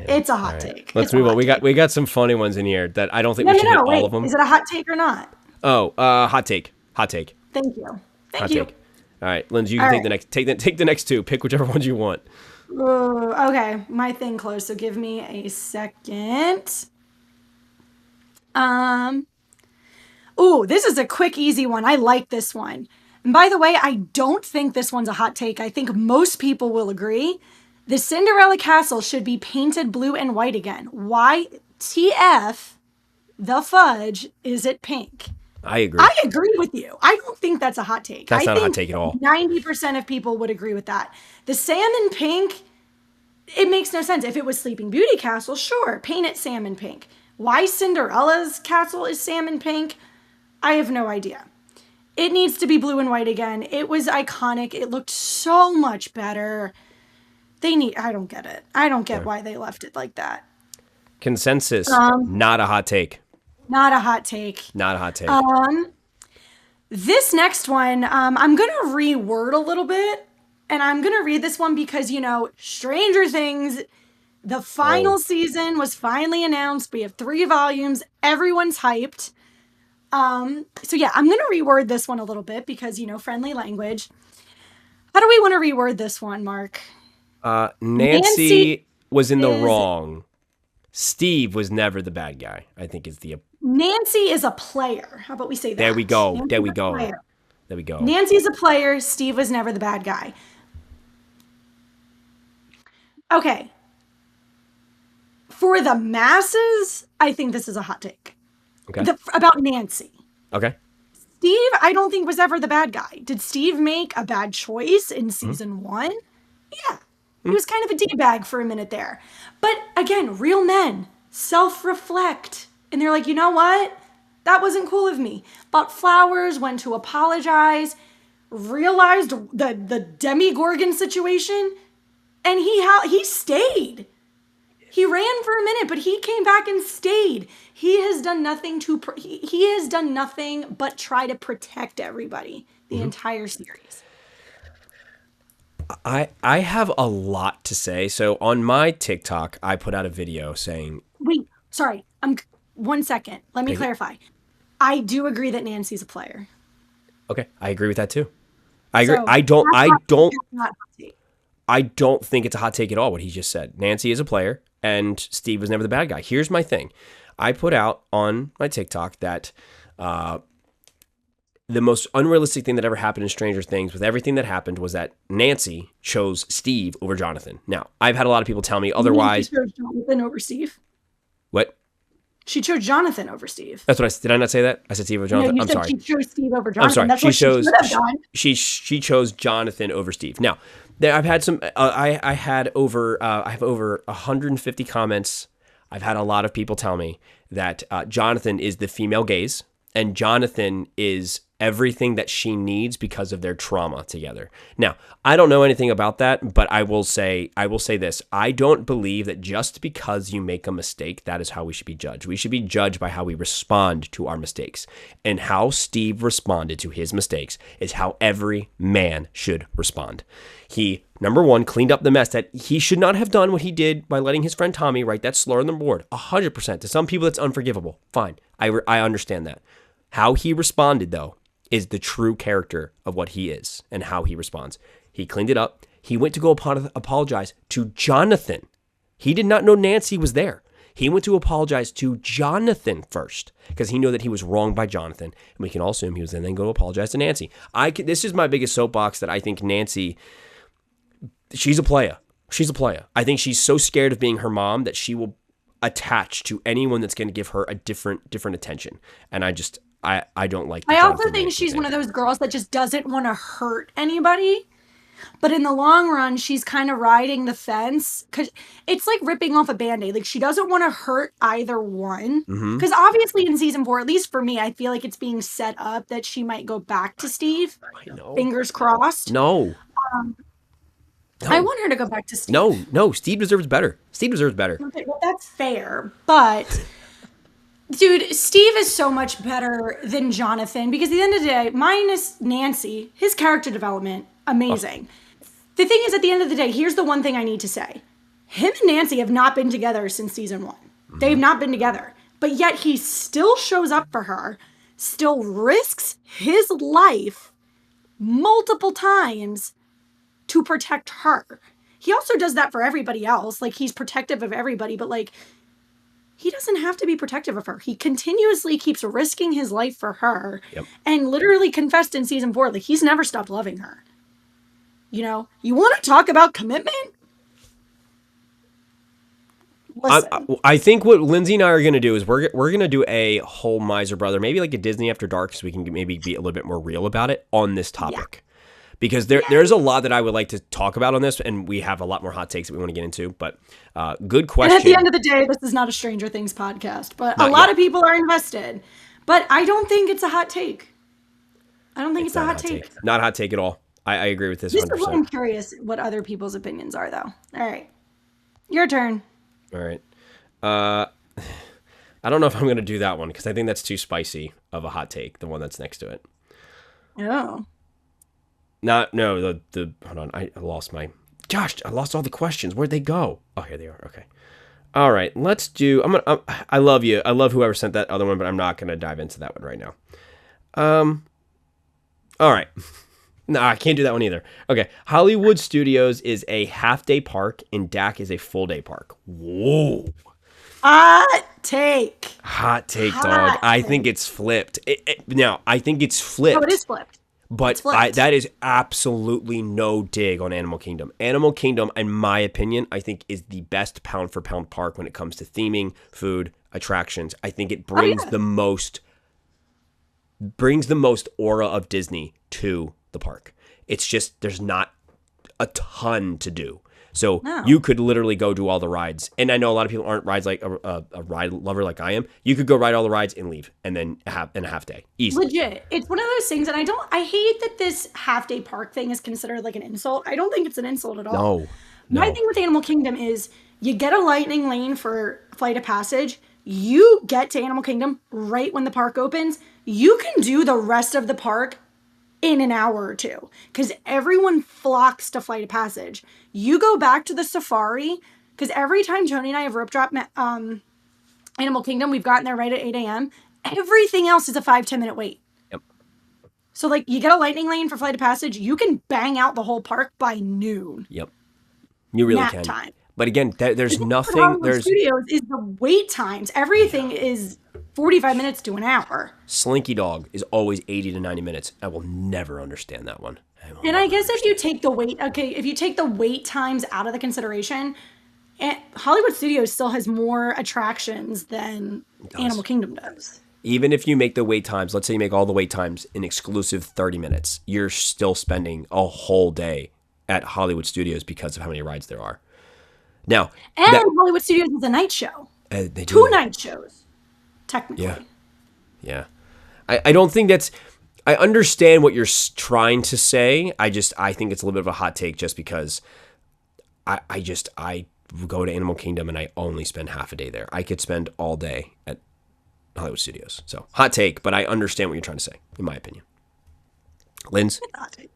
It's a hot take. Let's move on. We got some funny ones in here that I don't think we should hit all of them. Is it a hot take or not? Oh, hot take. Hot take. Thank you. Hot take. All right, Lindsay, you can take the next. Take the next two. Pick whichever ones you want. Ooh, okay, my thing closed. So give me a second. Ooh, this is a quick, easy one. I like this one. And by the way, I don't think this one's a hot take. I think most people will agree. The Cinderella Castle should be painted blue and white again. Why TF the fudge is it pink? I agree. I agree with you. I don't think that's a hot take. That's not a hot take at all. 90% of people would agree with that. The salmon pink, it makes no sense. If it was Sleeping Beauty Castle, sure, paint it salmon pink. Why Cinderella's castle is salmon pink? I have no idea. It needs to be blue and white again. It was iconic. It looked so much better. I don't get it. I don't get why they left it like that. Consensus, not a hot take. Not a hot take. Not a hot take. This next one, I'm going to reword a little bit. And I'm going to read this one because, Stranger Things, the final season was finally announced. We have 3 volumes. Everyone's hyped. So yeah, I'm going to reword this one a little bit because, friendly language. How do we want to reword this one, Mark? Nancy was in the wrong. Steve was never the bad guy, I think is the... Nancy is a player. How about we say that? There we go. Nancy's There we go. There we go. Nancy's a player. Steve was never the bad guy. Okay. For the masses, I think this is a hot take. Okay. About Nancy. Okay. Steve, I don't think was ever the bad guy. Did Steve make a bad choice in season 1? Yeah. He was kind of a D-bag for a minute there. But again, real men self-reflect. And they're like, you know what? That wasn't cool of me. Bought flowers, went to apologize, realized the Demogorgon situation, and he stayed. He ran for a minute, but he came back and stayed. He has done nothing he has done nothing but try to protect everybody the entire series. I have a lot to say. So on my TikTok, I put out a video saying... Wait, sorry. 1 second. Let me clarify. I do agree that Nancy's a player. Okay, I agree with that too. I agree. So I don't think it's a hot take at all what he just said. Nancy is a player and Steve was never the bad guy. Here's my thing. I put out on my TikTok that the most unrealistic thing that ever happened in Stranger Things with everything that happened was that Nancy chose Steve over Jonathan. Now, I've had a lot of people tell me otherwise. She chose Jonathan over Steve? What? She chose Jonathan over Steve. That's what I did. I not say that? I said Steve over Jonathan. No, I'm sorry. She chose Steve over Jonathan. I'm sorry. That's what she should have done. She chose Jonathan over Steve. Now, I've had some. I have over 150 comments. I've had a lot of people tell me that Jonathan is the female gaze, and Jonathan is everything that she needs because of their trauma together. Now, I don't know anything about that, but I will say this. I don't believe that just because you make a mistake, that is how we should be judged. We should be judged by how we respond to our mistakes. And how Steve responded to his mistakes is how every man should respond. He, number one, cleaned up the mess that he should not have done what he did by letting his friend Tommy write that slur on the board. 100%. To some people, that's unforgivable. Fine. I understand that. How he responded, though, is the true character of what he is and how he responds. He cleaned it up. He went to go apologize to Jonathan. He did not know Nancy was there. He went to apologize to Jonathan first because he knew that he was wronged by Jonathan. And we can all assume he was then going to apologize to Nancy. This is my biggest soapbox that I think Nancy, she's a player. She's a player. I think she's so scared of being her mom that she will attach to anyone that's going to give her a different attention. And I don't like that. I also think she's one of those girls that just doesn't want to hurt anybody. But in the long run, she's kind of riding the fence because it's like ripping off a Band-Aid. Like she doesn't want to hurt either one. Because obviously in season 4, at least for me, I feel like it's being set up that she might go back to Steve. I know. Fingers crossed. No. I want her to go back to Steve. No. Steve deserves better. Steve deserves better. Okay, well, that's fair. But... Dude, Steve is so much better than Jonathan because at the end of the day, minus Nancy, his character development, amazing. The thing is, at the end of the day, here's the one thing I need to say. him and Nancy have not been together since season 1. They've not been together. But yet he still shows up for her, still risks his life multiple times to protect her. He also does that for everybody else. Like, he's protective of everybody, but like, he doesn't have to be protective of her. He continuously keeps risking his life for her, and literally confessed in season 4, like, he's never stopped loving her. You know, you want to talk about commitment? I think what Lindsay and I are going to do is we're going to do a whole Miser Brother, maybe like a Disney After Dark, so we can maybe be a little bit more real about it on this topic. Because there's a lot that I would like to talk about on this, and we have a lot more hot takes that we want to get into. But good question. And at the end of the day, this is not a Stranger Things podcast, but a lot of people are invested. But I don't think it's a hot take. I don't think it's a hot take. Not a hot take at all. I agree with this 100%. This is what I'm curious what other people's opinions are, though. All right. Your turn. All right. I don't know if I'm going to do that one because I think that's too spicy of a hot take, the one that's next to it. Oh. No, hold on. I lost all the questions. Where'd they go? Oh, here they are. Okay. All right. Let's do, I love you. I love whoever sent that other one, but I'm not going to dive into that one right now. All right. No, I can't do that one either. Okay. Hollywood Studios is a half-day park and DAC is a full-day park. Whoa. Hot take. Hot take, dog. I think it's flipped. I think it's flipped. Oh, it is flipped. But that is absolutely no dig on Animal Kingdom. Animal Kingdom, in my opinion, I think is the best pound-for-pound park when it comes to theming, food, attractions. I think it brings the most aura of Disney to the park. It's just there's not a ton to do. So you could literally go do all the rides. And I know a lot of people aren't rides like a ride lover like I am. You could go ride all the rides and leave and then in a half day. Easily. Legit. It's one of those things, and I hate that this half-day park thing is considered like an insult. I don't think it's an insult at all. No. My thing with Animal Kingdom is you get a lightning lane for Flight of Passage. You get to Animal Kingdom right when the park opens. You can do the rest of the park in an hour or two because everyone flocks to Flight of Passage. You go back to the safari because every time Tony and I have rope drop Animal Kingdom, we've gotten there right at 8 a.m. Everything else is a 5-10 minute wait. Yep. So like you get a lightning lane for Flight of Passage, you can bang out the whole park by noon. Yep. You really Nap can. Time. But again, there's nothing. There's Studios is the wait times. Everything is 45 minutes to an hour. Slinky Dog is always 80 to 90 minutes. I will never understand that one. And I guess if you take the wait times out of the consideration, Hollywood Studios still has more attractions than Animal Kingdom does. Even if you make the wait times, let's say you make all the wait times an exclusive 30 minutes, you're still spending a whole day at Hollywood Studios because of how many rides there are. Now, Hollywood Studios is a night show. They do 2 night shows, technically. Yeah. I don't think that's... I understand what you're trying to say. I think it's a little bit of a hot take just because I go to Animal Kingdom and I only spend half a day there. I could spend all day at Hollywood Studios. So, hot take, but I understand what you're trying to say, in my opinion. Linz? Hot take.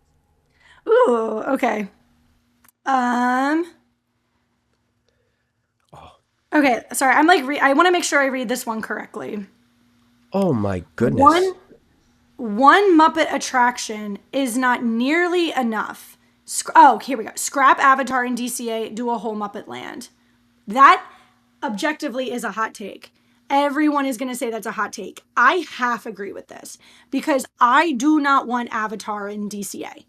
Ooh, okay. Okay, sorry. I'm like, I want to make sure I read this one correctly. Oh my goodness. One Muppet attraction is not nearly enough. Here we go. Scrap Avatar and DCA, do a whole Muppet Land. That objectively is a hot take. Everyone is going to say that's a hot take. I half agree with this because I do not want Avatar in DCA.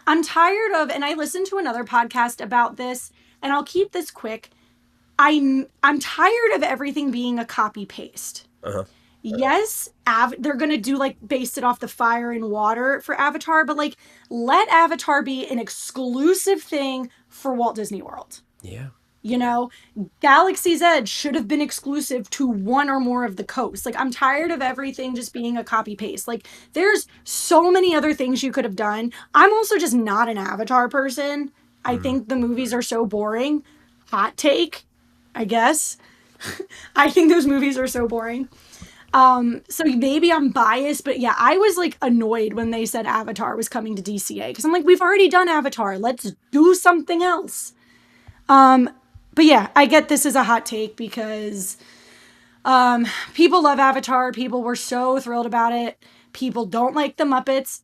I'm tired of, and I listened to another podcast about this, and I'll keep this quick. I'm tired of everything being a copy paste. Yes, they're going to do based it off the fire and water for Avatar, but let Avatar be an exclusive thing for Walt Disney World. Yeah. You know, Galaxy's Edge should have been exclusive to one or more of the coasts. I'm tired of everything just being a copy paste. There's so many other things you could have done. I'm also just not an Avatar person. I think the movies are so boring. Hot take, I guess. I think those movies are so boring. So maybe I'm biased, but yeah, I was annoyed when they said Avatar was coming to DCA because I'm we've already done Avatar. Let's do something else. But yeah, I get this as a hot take because people love Avatar. People were so thrilled about it. People don't like the Muppets.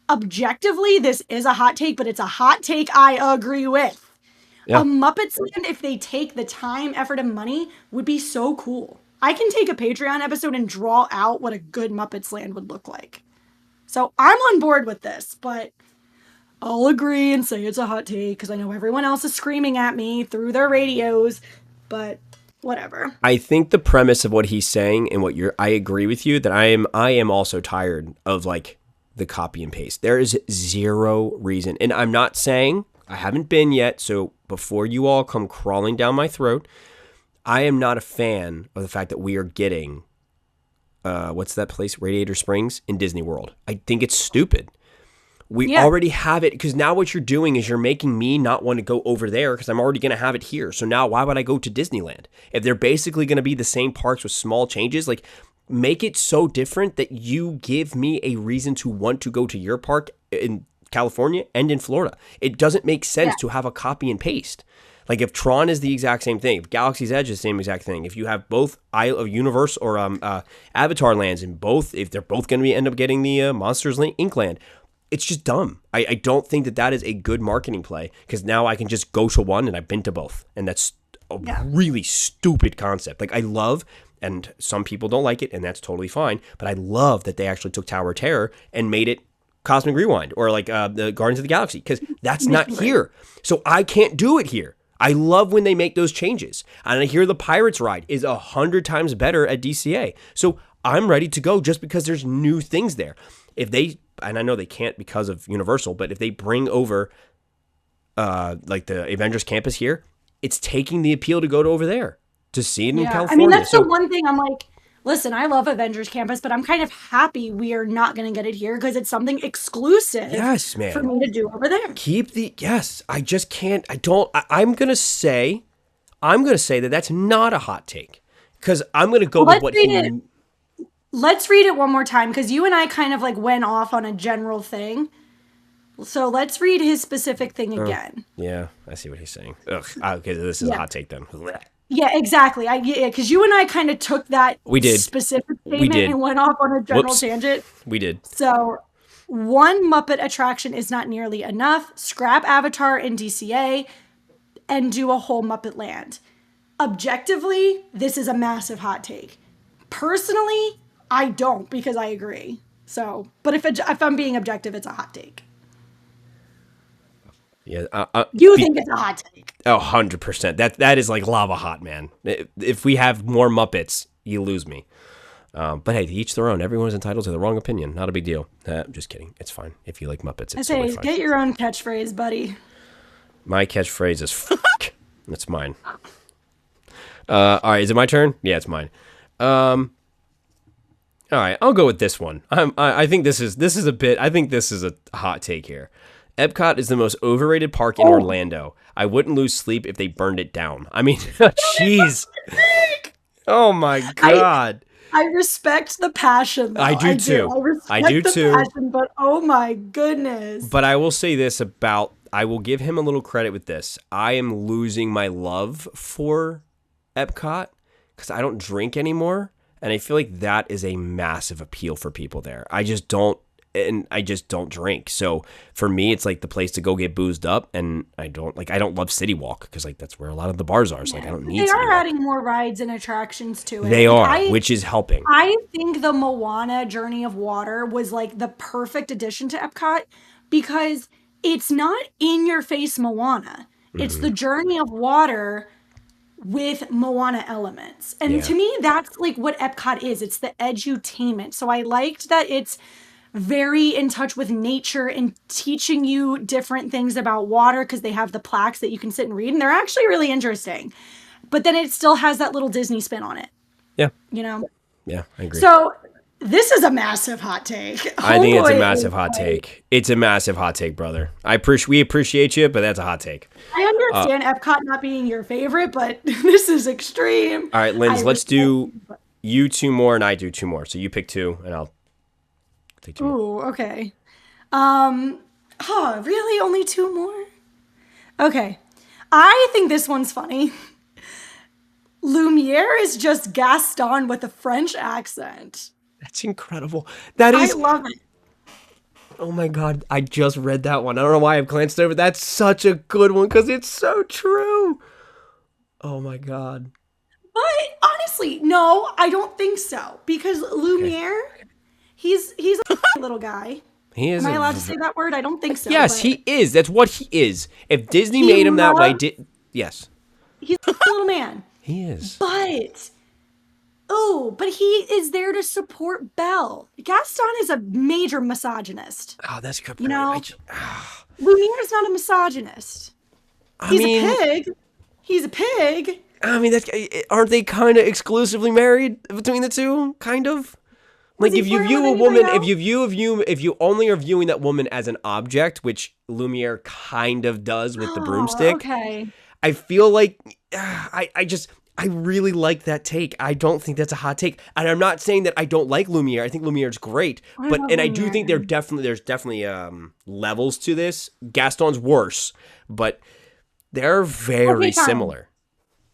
Objectively, this is a hot take, but it's a hot take I agree with. Yeah. A Muppets Land, if they take the time, effort, and money, would be so cool. I can take a Patreon episode and draw out what a good Muppets Land would look like. So I'm on board with this, but I'll agree and say it's a hot take because I know everyone else is screaming at me through their radios, but whatever. I think the premise of what he's saying and I agree with you that I am also tired of like the copy and paste. There is zero reason, and I'm not saying I haven't been yet, so before you all come crawling down my throat, I am not a fan of the fact that we are getting, what's that place, Radiator Springs in Disney World. I think it's stupid. We already have it, because now what you're doing is you're making me not want to go over there because I'm already going to have it here. So now why would I go to Disneyland? If they're basically going to be the same parks with small changes, like make it so different that you give me a reason to want to go to your park in California and in Florida. It doesn't make sense to have a copy and paste. Like if Tron is the exact same thing, if Galaxy's Edge is the same exact thing, if you have both Isle of Universe or Avatar lands in both, if they're both going to end up getting the Monsters Inc. land, it's just dumb. I don't think that is a good marketing play because now I can just go to one and I've been to both. And that's a really stupid concept. Like I love, and some people don't like it and that's totally fine, but I love that they actually took Tower of Terror and made it Cosmic Rewind or like the Guardians of the Galaxy because that's not here. So I can't do it here. I love when they make those changes. And I hear the Pirates ride is 100 times better at DCA. So I'm ready to go just because there's new things there. If they, and I know they can't because of Universal, but if they bring over like the Avengers Campus here, it's taking the appeal to go to over there to see it in California. I mean, that's the one thing I'm like, listen, I love Avengers Campus, but I'm kind of happy we are not going to get it here because it's something exclusive for me to do over there. I just can't, I'm going to say that that's not a hot take because I'm going to go with what Let's read it one more time because you and I kind of like went off on a general thing. So let's read his specific thing again. Yeah, I see what he's saying. Ugh, okay, this is a hot take then. Yeah, exactly. Because you and I kind of took that specific statement and went off on a general tangent. We did. So one Muppet attraction is not nearly enough. Scrap Avatar and DCA and do a whole Muppet Land. Objectively, this is a massive hot take. Personally, I don't because I agree. So, but if I'm being objective, it's a hot take. Yeah, you think it's a hot take? 100%. That is like lava hot, man. If we have more Muppets, you lose me. But hey, to each their own. Everyone's entitled to the wrong opinion. Not a big deal. I'm just kidding. It's fine. If you like Muppets, it's totally fine. Get your own catchphrase, buddy. My catchphrase is fuck. That's mine. All right, is it my turn? Yeah, it's mine. All right, I'll go with this one. I think this is a hot take here. Epcot is the most overrated park in Orlando. I wouldn't lose sleep if they burned it down. I mean, jeez. Oh my God. I respect the passion, though. I do too. I do too. Passion, but oh my goodness. But I will say this I will give him a little credit with this. I am losing my love for Epcot because I don't drink anymore. And I feel like that is a massive appeal for people there. I just don't drink. So for me, it's like the place to go get boozed up. And I don't love City Walk because like that's where a lot of the bars are. So like I don't need. They are adding more rides and attractions to it. They are, which is helping. I think the Moana Journey of Water was like the perfect addition to Epcot because it's not in your face Moana. It's the Journey of Water with Moana elements. And to me, that's like what Epcot is. It's the edutainment. So I liked that it's very in touch with nature and teaching you different things about water because they have the plaques that you can sit and read. And they're actually really interesting. But then it still has that little Disney spin on it. Yeah. You know? Yeah, I agree. So this is a massive hot take. I think it's a massive hot take. It's a massive hot take, brother. We appreciate you, but that's a hot take. I understand Epcot not being your favorite, but this is extreme. All right, Linz, let's do you two more and I do two more. So you pick two and I'll take two more. Ooh, okay. Really? Only two more? Okay. I think this one's funny. Lumiere is just Gaston with a French accent. That's incredible. That is. I love it. Oh my God, I just read that one. I don't know why I've glanced over. That's such a good one because it's so true. Oh my God. But honestly, no, I don't think so. Because Lumiere, he's a little guy. He is. Am I allowed to say that word? I don't think so. Yes, he is. That's what he is. If Disney made him that way, yes. He's a little man. He is. But he is there to support Belle. Gaston is a major misogynist. Oh, that's good. You know, Lumiere's not a misogynist. He's a pig. He's a pig. I mean, aren't they kind of exclusively married between the two? Kind of. Like if you view a woman, if you only are viewing that woman as an object, which Lumiere kind of does with the broomstick. Okay. I feel like I really like that take. I don't think that's a hot take. And I'm not saying that I don't like Lumiere. I think Lumiere's great. I do think there's definitely levels to this. Gaston's worse, but they're very similar.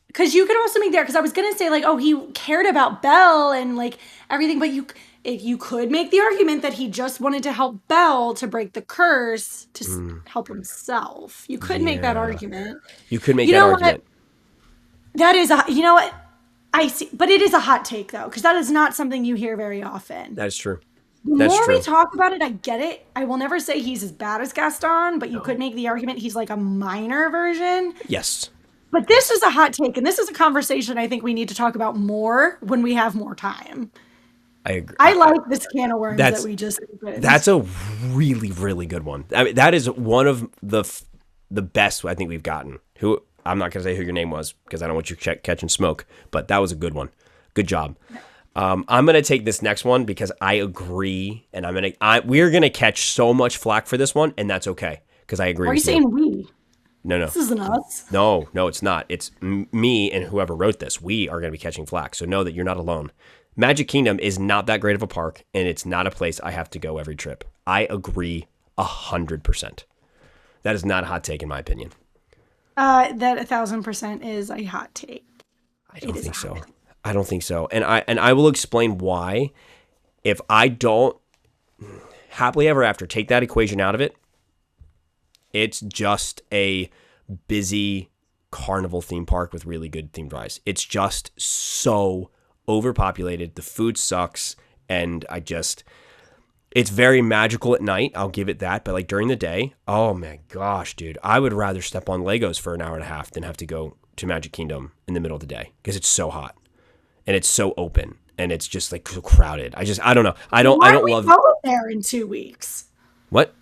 Because you could also make because I was going to say, like, oh, he cared about Belle and, like, everything. But if you could make the argument that he just wanted to help Belle to break the curse to help himself. You could make that argument. You could make that argument. That is, you know what? I see. But it is a hot take, though, because that is not something you hear very often. That is true. The more we talk about it, I get it. I will never say he's as bad as Gaston, but you could make the argument he's like a minor version. Yes. But this is a hot take, and this is a conversation I think we need to talk about more when we have more time. I agree. I like this can of worms that we just opened. That's a really, really good one. I mean, that is one of the best I think we've gotten. I'm not going to say who your name was because I don't want you catching smoke, but that was a good one. Good job. I'm going to take this next one because I agree, and we're going to catch so much flack for this one, and that's okay because I agree. Are you saying we? No. This isn't us. No, it's not. It's me and whoever wrote this. We are going to be catching flack, so know that you're not alone. Magic Kingdom is not that great of a park, and it's not a place I have to go every trip. I agree 100%. That is not a hot take in my opinion. That 1,000% is a hot take. I don't think so. I don't think so. And I will explain why. If I don't happily ever after take that equation out of it, it's just a busy carnival theme park with really good themed rides. It's just so overpopulated. The food sucks. And it's very magical at night. I'll give it that. But like during the day, oh my gosh, dude, I would rather step on Legos for an hour and a half than have to go to Magic Kingdom in the middle of the day because it's so hot and it's so open and it's just like so crowded. I don't know. I don't love going there in 2 weeks. What?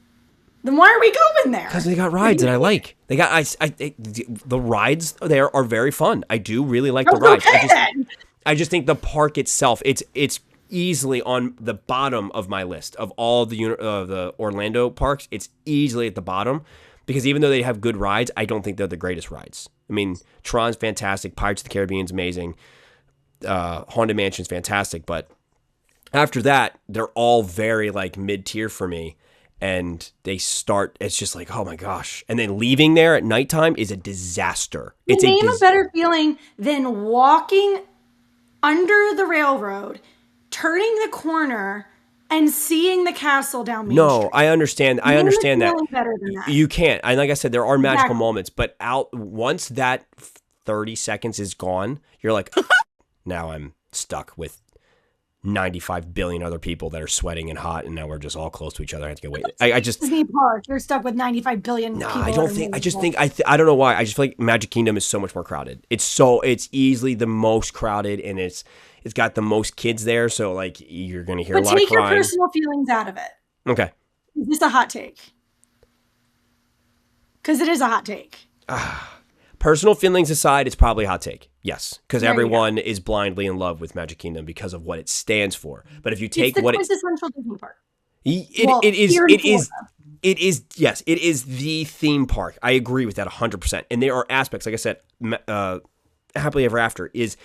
Then why are we going there? Because they got rides that I like. They got the rides there are very fun. I do really like the rides. I just think the park itself, it's easily on the bottom of my list of all the Orlando parks. It's easily at the bottom because even though they have good rides, I don't think they're the greatest rides. I mean, Tron's fantastic, Pirates of the Caribbean's amazing, Haunted Mansion's fantastic, but after that, they're all very like mid-tier for me. And it's just like, oh my gosh. And then leaving there at nighttime is a disaster. It's a better feeling than walking under the railroad, turning the corner, and seeing the castle down Main Street. I understand. I understand that. Better than that. You can't. And like I said, there are magical moments, but once that 30 seconds is gone, you're like, now I'm stuck with 95 billion other people that are sweating and hot, and now we're just all close to each other. I have to go wait. I just Disney Park. You're stuck with 95 billion people. I don't think. I just think. I don't know why. I just feel like Magic Kingdom is so much more crowded. It's easily the most crowded, and it's got the most kids there. So like you're gonna hear a lot of crying. But take your personal feelings out of it. Okay. Is this a hot take? Because it is a hot take. Personal feelings aside, it's probably a hot take. Yes, because everyone is blindly in love with Magic Kingdom because of what it stands for. But if you take what it's the quintessential Disney park. It is the theme park. I agree with that 100%. And there are aspects, like I said, Happily Ever After is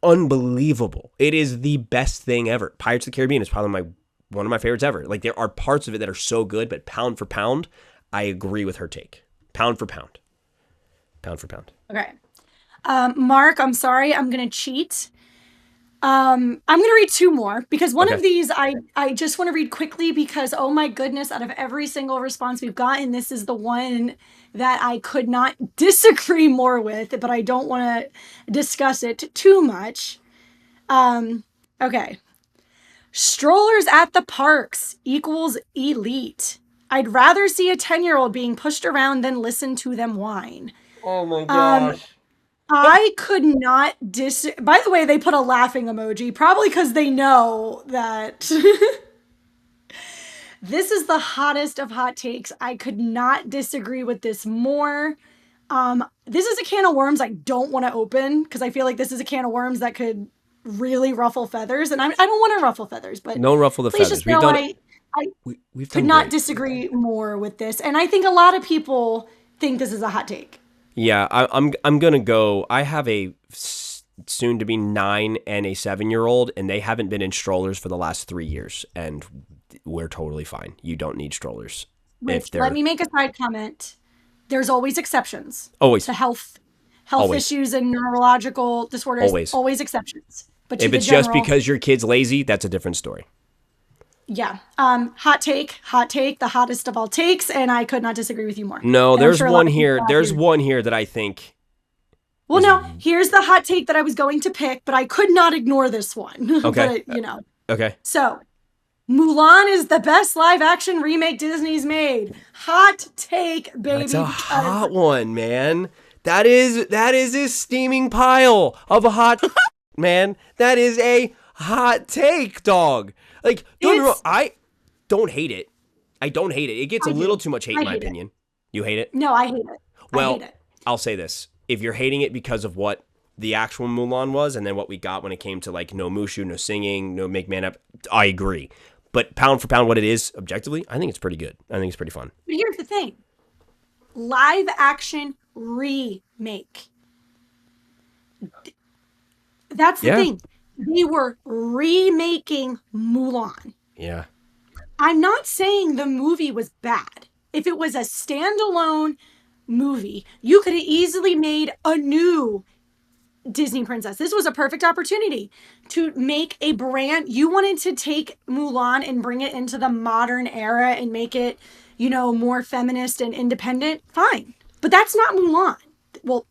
unbelievable. It is the best thing ever. Pirates of the Caribbean is probably one of my favorites ever. Like there are parts of it that are so good, but pound for pound, I agree with her take. Pound for pound. pound for pound. Okay. Mark, I'm sorry. I'm going to cheat. I'm going to read 2 more because one of these I just want to read quickly because, oh my goodness, out of every single response we've gotten, this is the one that I could not disagree more with, but I don't want to discuss it too much. Okay. Strollers at the parks equals elite. I'd rather see a 10-year-old being pushed around than listen to them whine. Oh my gosh. I could not by the way, they put a laughing emoji, probably because they know that this is the hottest of hot takes. I could not disagree with this more. This is a can of worms I don't want to open because I feel like this is a can of worms that could really ruffle feathers, and I don't want to ruffle feathers, but no ruffle the feathers. Just know we've could not disagree more with this, and I think a lot of people think this is a hot take. Yeah, I'm gonna go. I have a soon to be 9 and a 7-year-old, and they haven't been in strollers for the last 3 years, and we're totally fine. You don't need strollers. Let me make a side comment. There's always exceptions. Always. To health issues and neurological disorders. Always exceptions. But if it's just because your kid's lazy, that's a different story. Yeah. Hot take, the hottest of all takes, and I could not disagree with you more. No, there's one here. There's one here that I think. Well, no, here's the hot take that I was going to pick, but I could not ignore this one. Okay. But, Okay. So, Mulan is the best live-action remake Disney's made. Hot take, baby. That's a hot one, man. That is a steaming pile of a hot man. That is a hot take, dog. Like, I don't hate it. I don't hate it. It gets a little too much hate in my opinion. You hate it? No, I hate it. Well, I'll say this. If you're hating it because of what the actual Mulan was and then what we got when it came to like no Mushu, no singing, no make man up, I agree. But pound for pound what it is, objectively, I think it's pretty good. I think it's pretty fun. But here's the thing. Live action remake. That's the thing. They were remaking Mulan. Yeah. I'm not saying the movie was bad. If it was a standalone movie, you could have easily made a new Disney princess. This was a perfect opportunity to make a brand. You wanted to take Mulan and bring it into the modern era and make it, more feminist and independent. Fine. But that's not Mulan. Well,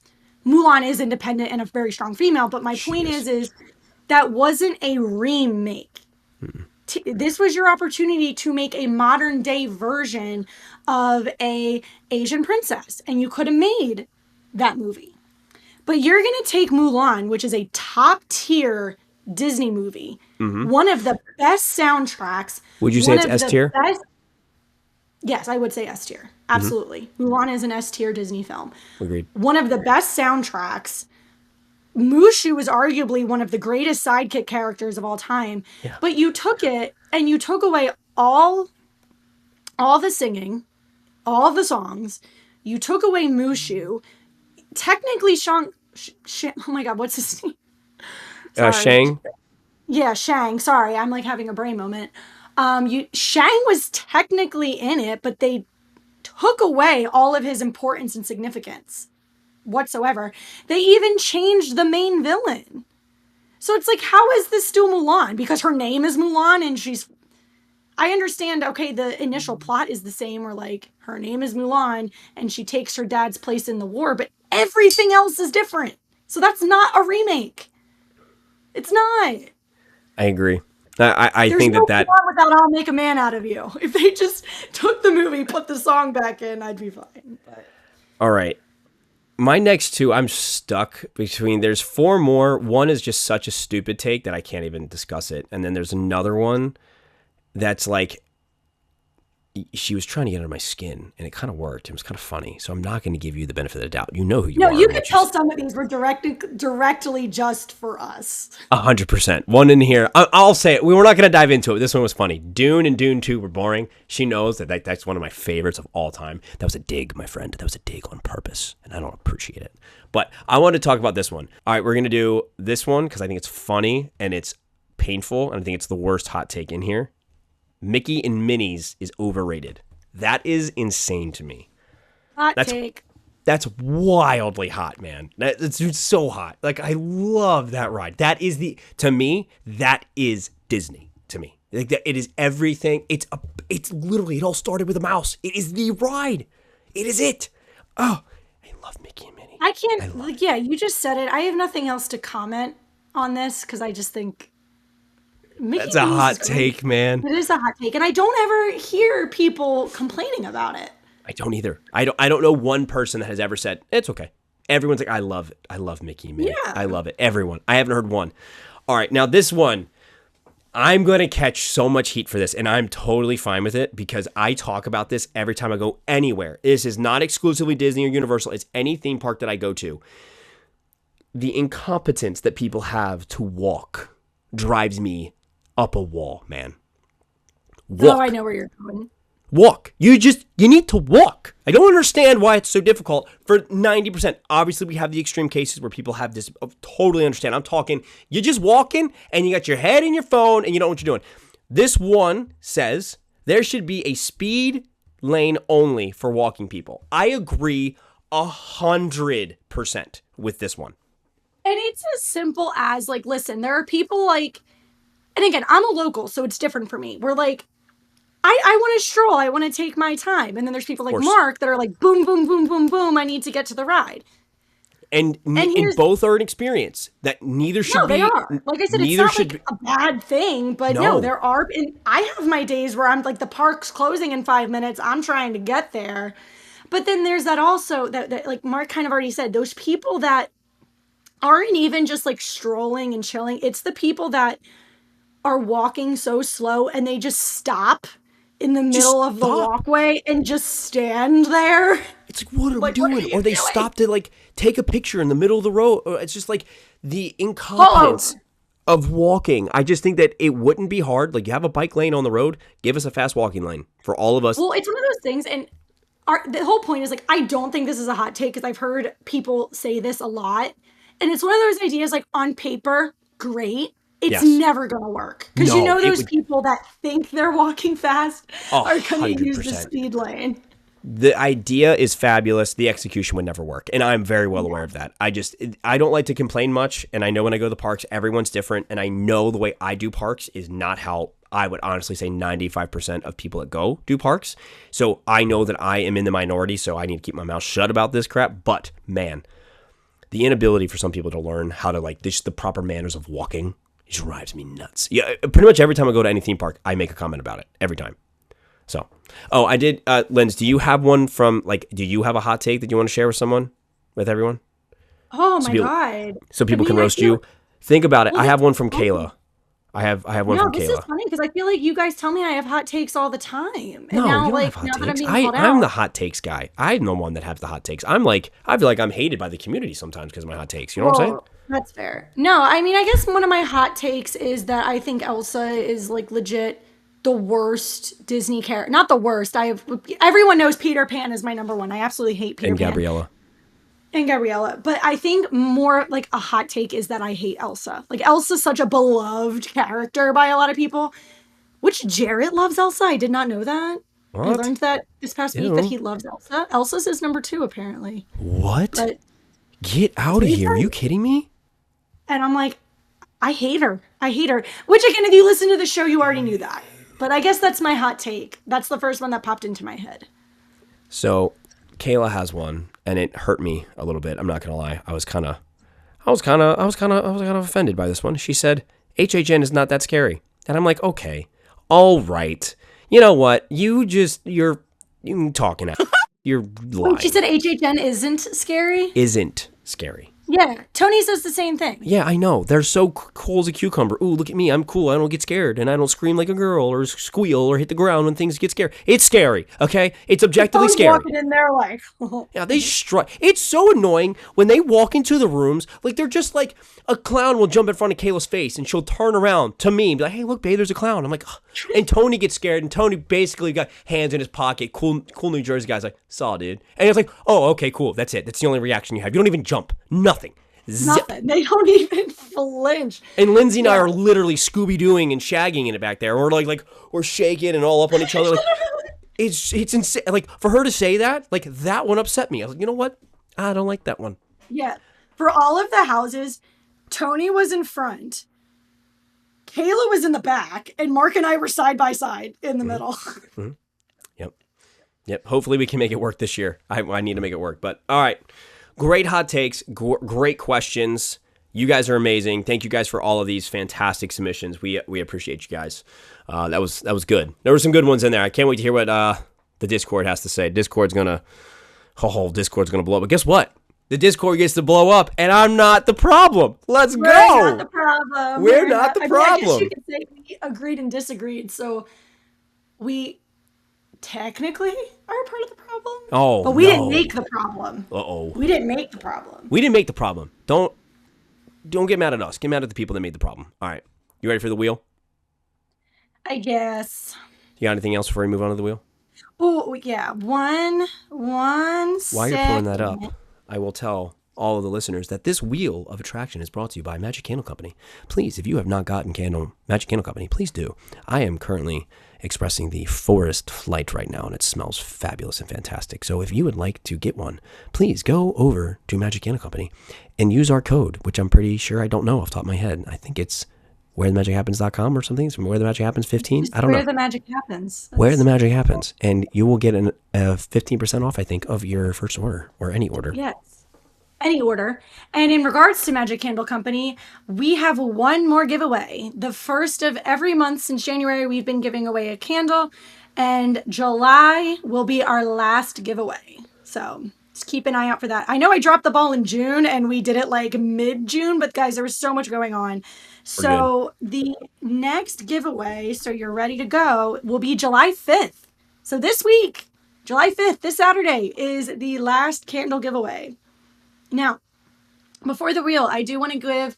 Mulan is independent and a very strong female, but my point is that wasn't a remake. This was your opportunity to make a modern day version of a Asian princess, and you could have made that movie. But you're going to take Mulan, which is a top tier Disney movie, one of the best soundtracks. Would you say it's S tier? Yes, I would say S tier. Absolutely. Mulan is an S tier Disney film. Agreed. One of the best soundtracks. Mushu is arguably one of the greatest sidekick characters of all time. Yeah. But you took it and you took away all the singing, all the songs. You took away Mushu. Technically, oh my God, what's his name? Shang? Yeah, Shang. Sorry, I'm like having a brain moment. Shang was technically in it, but they took away all of his importance and significance whatsoever. They even changed the main villain. So it's like, how is this still Mulan? Because her name is Mulan and I understand, okay, the initial plot is the same, or like her name is Mulan and she takes her dad's place in the war, but everything else is different. So that's not a remake. It's not. I agree. I think that without I'll Make a Man Out of You. If they just took the movie, put the song back in, I'd be fine. But. All right. My next two, I'm stuck between. There's 4 more. One is just such a stupid take that I can't even discuss it. And then there's another one that's like, she was trying to get under my skin, and it kind of worked. It was kind of funny. So I'm not going to give you the benefit of the doubt. You know who you are. No, you can tell some of these were directly just for us. 100%. One in here. I'll say it. We were not going to dive into it. This one was funny. Dune and Dune 2 were boring. She knows that's one of my favorites of all time. That was a dig, my friend. That was a dig on purpose, and I don't appreciate it. But I want to talk about this one. All right, we're going to do this one because I think it's funny and it's painful, and I think it's the worst hot take in here. Mickey and Minnie's is overrated. That is insane to me. Hot take. That's wildly hot, man. It's so hot. Like, I love that ride. To me, that is Disney to me. Like, it is everything. It's literally, it all started with a mouse. It is the ride. It is it. Oh, I love Mickey and Minnie. I can't, yeah, you just said it. I have nothing else to comment on this because I just think That's a hot take, man. It is a hot take. And I don't ever hear people complaining about it. I don't either. I don't know one person that has ever said, it's okay. Everyone's like, I love it. I love Mickey and Minnie. Yeah. I love it. Everyone. I haven't heard one. All right. Now this one, I'm going to catch so much heat for this, and I'm totally fine with it because I talk about this every time I go anywhere. This is not exclusively Disney or Universal. It's any theme park that I go to. The incompetence that people have to walk drives me up a wall, man. Walk. Oh, I know where you're going. Walk. You need to walk. I don't understand why it's so difficult for 90%. Obviously, we have the extreme cases where people have this. Totally understand. I'm talking, you're just walking and you got your head in your phone and you know what you're doing. This one says there should be a speed lane only for walking people. I agree 100% with this one. And it's as simple as, like, listen, there are people like, and again, I'm a local, so it's different for me. We're like, I want to stroll. I want to take my time. And then there's people like Mark that are like, boom, boom, boom, boom, boom. I need to get to the ride. And both are an experience that neither should be. No, they are. Like I said, it's not like a bad thing, but no, there are. And I have my days where I'm like, the park's closing in 5 minutes. I'm trying to get there. But then there's that also that like Mark kind of already said, those people that aren't even just like strolling and chilling. It's the people that are walking so slow and they just stop in the middle of the walkway and just stand there. It's like, what are we doing? Or they stop to like take a picture in the middle of the road. It's just like the incompetence of walking. I just think that it wouldn't be hard. Like, you have a bike lane on the road, give us a fast walking lane for all of us. Well, it's one of those things, and the whole point is like, I don't think this is a hot take because I've heard people say this a lot. And it's one of those ideas like on paper, great. It's never going to work. Because those people that think they're walking fast are going to use the speed lane. The idea is fabulous. The execution would never work. And I'm very well aware of that. I don't like to complain much. And I know when I go to the parks, everyone's different. And I know the way I do parks is not how I would honestly say 95% of people that go do parks. So I know that I am in the minority. So I need to keep my mouth shut about this crap. But man, the inability for some people to learn how to like just the proper manners of walking drives me nuts. Yeah, pretty much every time I go to any theme park, I make a comment about it every time. So, I did, Linz, do you have one do you have a hot take that you want to share with everyone? Oh my God. So people can roast you. Think about it. I have one from Kayla. I have one from Kayla. This is funny because I feel like you guys tell me I have hot takes all the time. And no, now, you don't have hot takes. I'm the hot takes guy. I'm the one that has the hot takes. I feel like I'm hated by the community sometimes because of my hot takes. You know what I'm saying? That's fair. No, I mean, I guess one of my hot takes is that I think Elsa is like legit the worst Disney character. Not the worst. Everyone knows Peter Pan is my number one. I absolutely hate Peter Pan. And Gabriella. But I think more like a hot take is that I hate Elsa. Like, Elsa's such a beloved character by a lot of people. Which Jarrett loves Elsa. I did not know that. What? I learned that this past week that he loves Elsa. Elsa's his number 2, apparently. What? But get out of here. Are you kidding me? And I'm like, I hate her. Which, again, if you listen to the show, you already knew that. But I guess that's my hot take. That's the first one that popped into my head. So, Kayla has one, and it hurt me a little bit. I'm not gonna lie. I was kind of offended by this one. She said, HHN is not that scary. And I'm like, okay, all right. You know what? You're talking out. You're lying. She said HHN isn't scary? Isn't scary. Yeah, Tony says the same thing. Yeah, I know. They're so cool as a cucumber. Ooh, look at me. I'm cool. I don't get scared. And I don't scream like a girl or squeal or hit the ground when things get scary. It's scary, okay? It's objectively scary. Walking in there like... yeah, they strut. It's so annoying when they walk into the rooms. Like, they're just like, a clown will jump in front of Kayla's face and she'll turn around to me and be like, hey, look, babe, there's a clown. I'm like, ugh. And Tony gets scared. And Tony basically got hands in his pocket. Cool New Jersey guy's like, saw, dude. And it's like, oh, okay, cool. That's it. That's the only reaction you have. You don't even jump. Nothing. Nothing. They don't even flinch. And Lindsay and I are literally Scooby-Dooing and shagging in it back there. We're like we're shaking and all up on each other. Like, it's insane. Like, for her to say that, like, that one upset me. I was like, you know what? I don't like that one. Yeah. For all of the houses, Tony was in front. Kayla was in the back, and Mark and I were side by side in the middle. Mm-hmm. Yep. Hopefully we can make it work this year. I need to make it work. But all right. Great hot takes. Great questions. You guys are amazing. Thank you guys for all of these fantastic submissions. We appreciate you guys. That was good. There were some good ones in there. I can't wait to hear what the Discord has to say. Discord's gonna blow up. But guess what? The Discord gets to blow up, and I'm not the problem. Let's go. We're not the problem. We're not the problem. I guess you could say we agreed and disagreed. So we technically are part of the problem. Oh, but we didn't make the problem. Uh-oh. We didn't make the problem. We didn't make the problem. Don't get mad at us. Get mad at the people that made the problem. All right. You ready for the wheel? I guess. You got anything else before we move on to the wheel? Oh, yeah. One While second. you're pulling that up, I will tell all of the listeners that this wheel of attraction is brought to you by Magic Candle Company. Please, if you have not gotten Magic Candle Company, please do. I am currently expressing the forest flight right now, and it smells fabulous and fantastic. So if you would like to get one, please go over to Magic Candle Company and use our code, which I'm pretty sure I don't know off the top of my head. I think it's wherethemagichappens.com or something. It's from Where the Magic Happens 15. I don't know. Where the Magic Happens. Where the Magic Happens. And you will get a 15% off, I think, of your first order or any order. Yes. Any order. And in regards to Magic Candle Company, we have one more giveaway. The first of every month since January, we've been giving away a candle, and July will be our last giveaway. So just keep an eye out for that. I know I dropped the ball in June and we did it like mid-June, but guys, there was so much going on. So the next giveaway, so you're ready to go, will be July 5th. So this week, July 5th, this Saturday, is the last candle giveaway. Now, before the wheel, I do want to give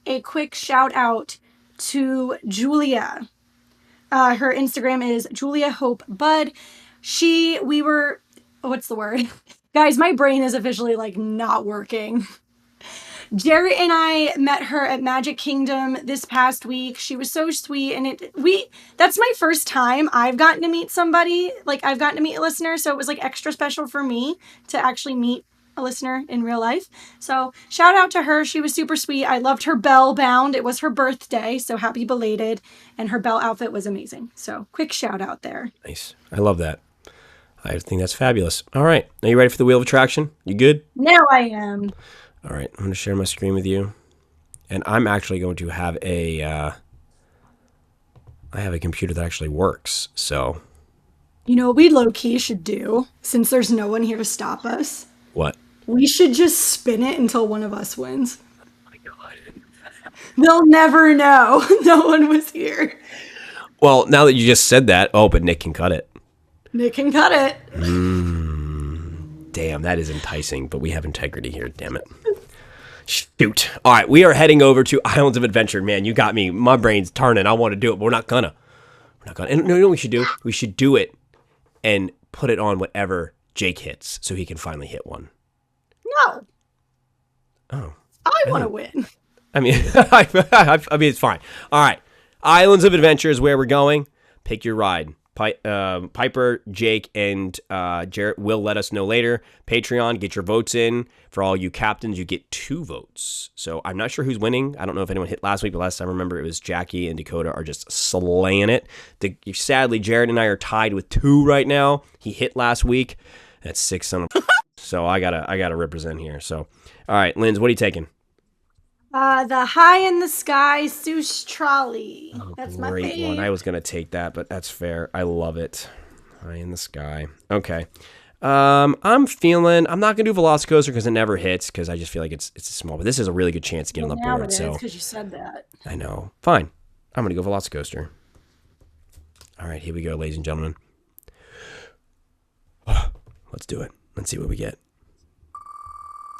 a quick shout out to Julia. Her Instagram is Julia Hope Bud. What's the word? Guys, my brain is officially like not working. Jarrett and I met her at Magic Kingdom this past week. She was so sweet, and that's my first time I've gotten to meet somebody. Like, I've gotten to meet a listener, so it was like extra special for me to actually meet a listener in real life. So shout out to her. She was super sweet. I loved her bell bound. It was her birthday, so happy belated. And her bell outfit was amazing. So quick shout out there. Nice. I love that. I think that's fabulous. All right. Are you ready for the wheel of attraction? You good? Now I am. All right. I'm going to share my screen with you. And I'm actually going to have I have a computer that actually works. So. You know what we low-key should do, since there's no one here to stop us? What? We should just spin it until one of us wins. Oh my God. They'll never know. No one was here. Well, now that you just said that, but Nick can cut it. Nick can cut it. Damn, that is enticing, but we have integrity here, damn it. Shoot. All right, we are heading over to Islands of Adventure. Man, you got me. My brain's turning. I want to do it, but we're not gonna. And you know what we should do? We should do it and put it on whatever Jake hits so he can finally hit one. No. Oh. I want to win. I mean, it's fine. All right. Islands of Adventure is where we're going. Pick your ride. Piper, Jake, and Jarrett will let us know later. Patreon, get your votes in. For all you captains, you get 2 votes. So I'm not sure who's winning. I don't know if anyone hit last week, but last time I remember it was Jackie and Dakota are just slaying it. Sadly, Jarrett and I are tied with 2 right now. He hit last week. That's 6 son of So I gotta represent here. So, all right, Linz, what are you taking? The High in the Sky Seuss Trolley. That's my Great favorite one. I was gonna take that, but that's fair. I love it. High in the Sky. Okay. I'm not gonna do Velocicoaster because it never hits because I just feel like it's small. But this is a really good chance to get on the board. Now it so is because you said that. I know. Fine. I'm gonna go Velocicoaster. All right, here we go, ladies and gentlemen. Let's do it. Let's see what we get.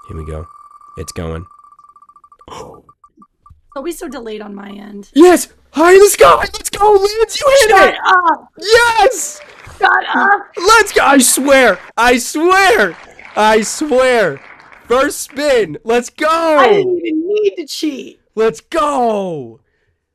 Here we go. It's going. Always so delayed on my end. Yes! High in the Sky! Let's go, Linz! You hit it! Shut up! Yes! Shut up! Let's go! I swear! First spin! Let's go! I didn't even need to cheat. Let's go!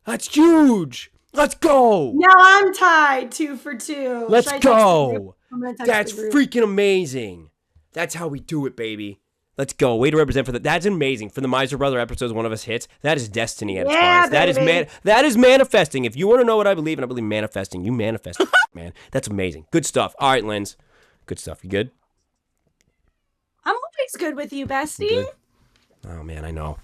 That's huge! Let's go! Now I'm tied 2 for 2. Let's go! I'm gonna text That's the group. freaking amazing! That's how we do it, baby. Let's go. Way to represent for that. That's amazing. For the Miser Brother episodes, one of us hits. That is destiny at its finest. That is manifesting. If you want to know what I believe, and I believe manifesting, you manifest, man. That's amazing. Good stuff. All right, Linz. Good stuff. You good? I'm always good with you, bestie. Good. Oh man, I know.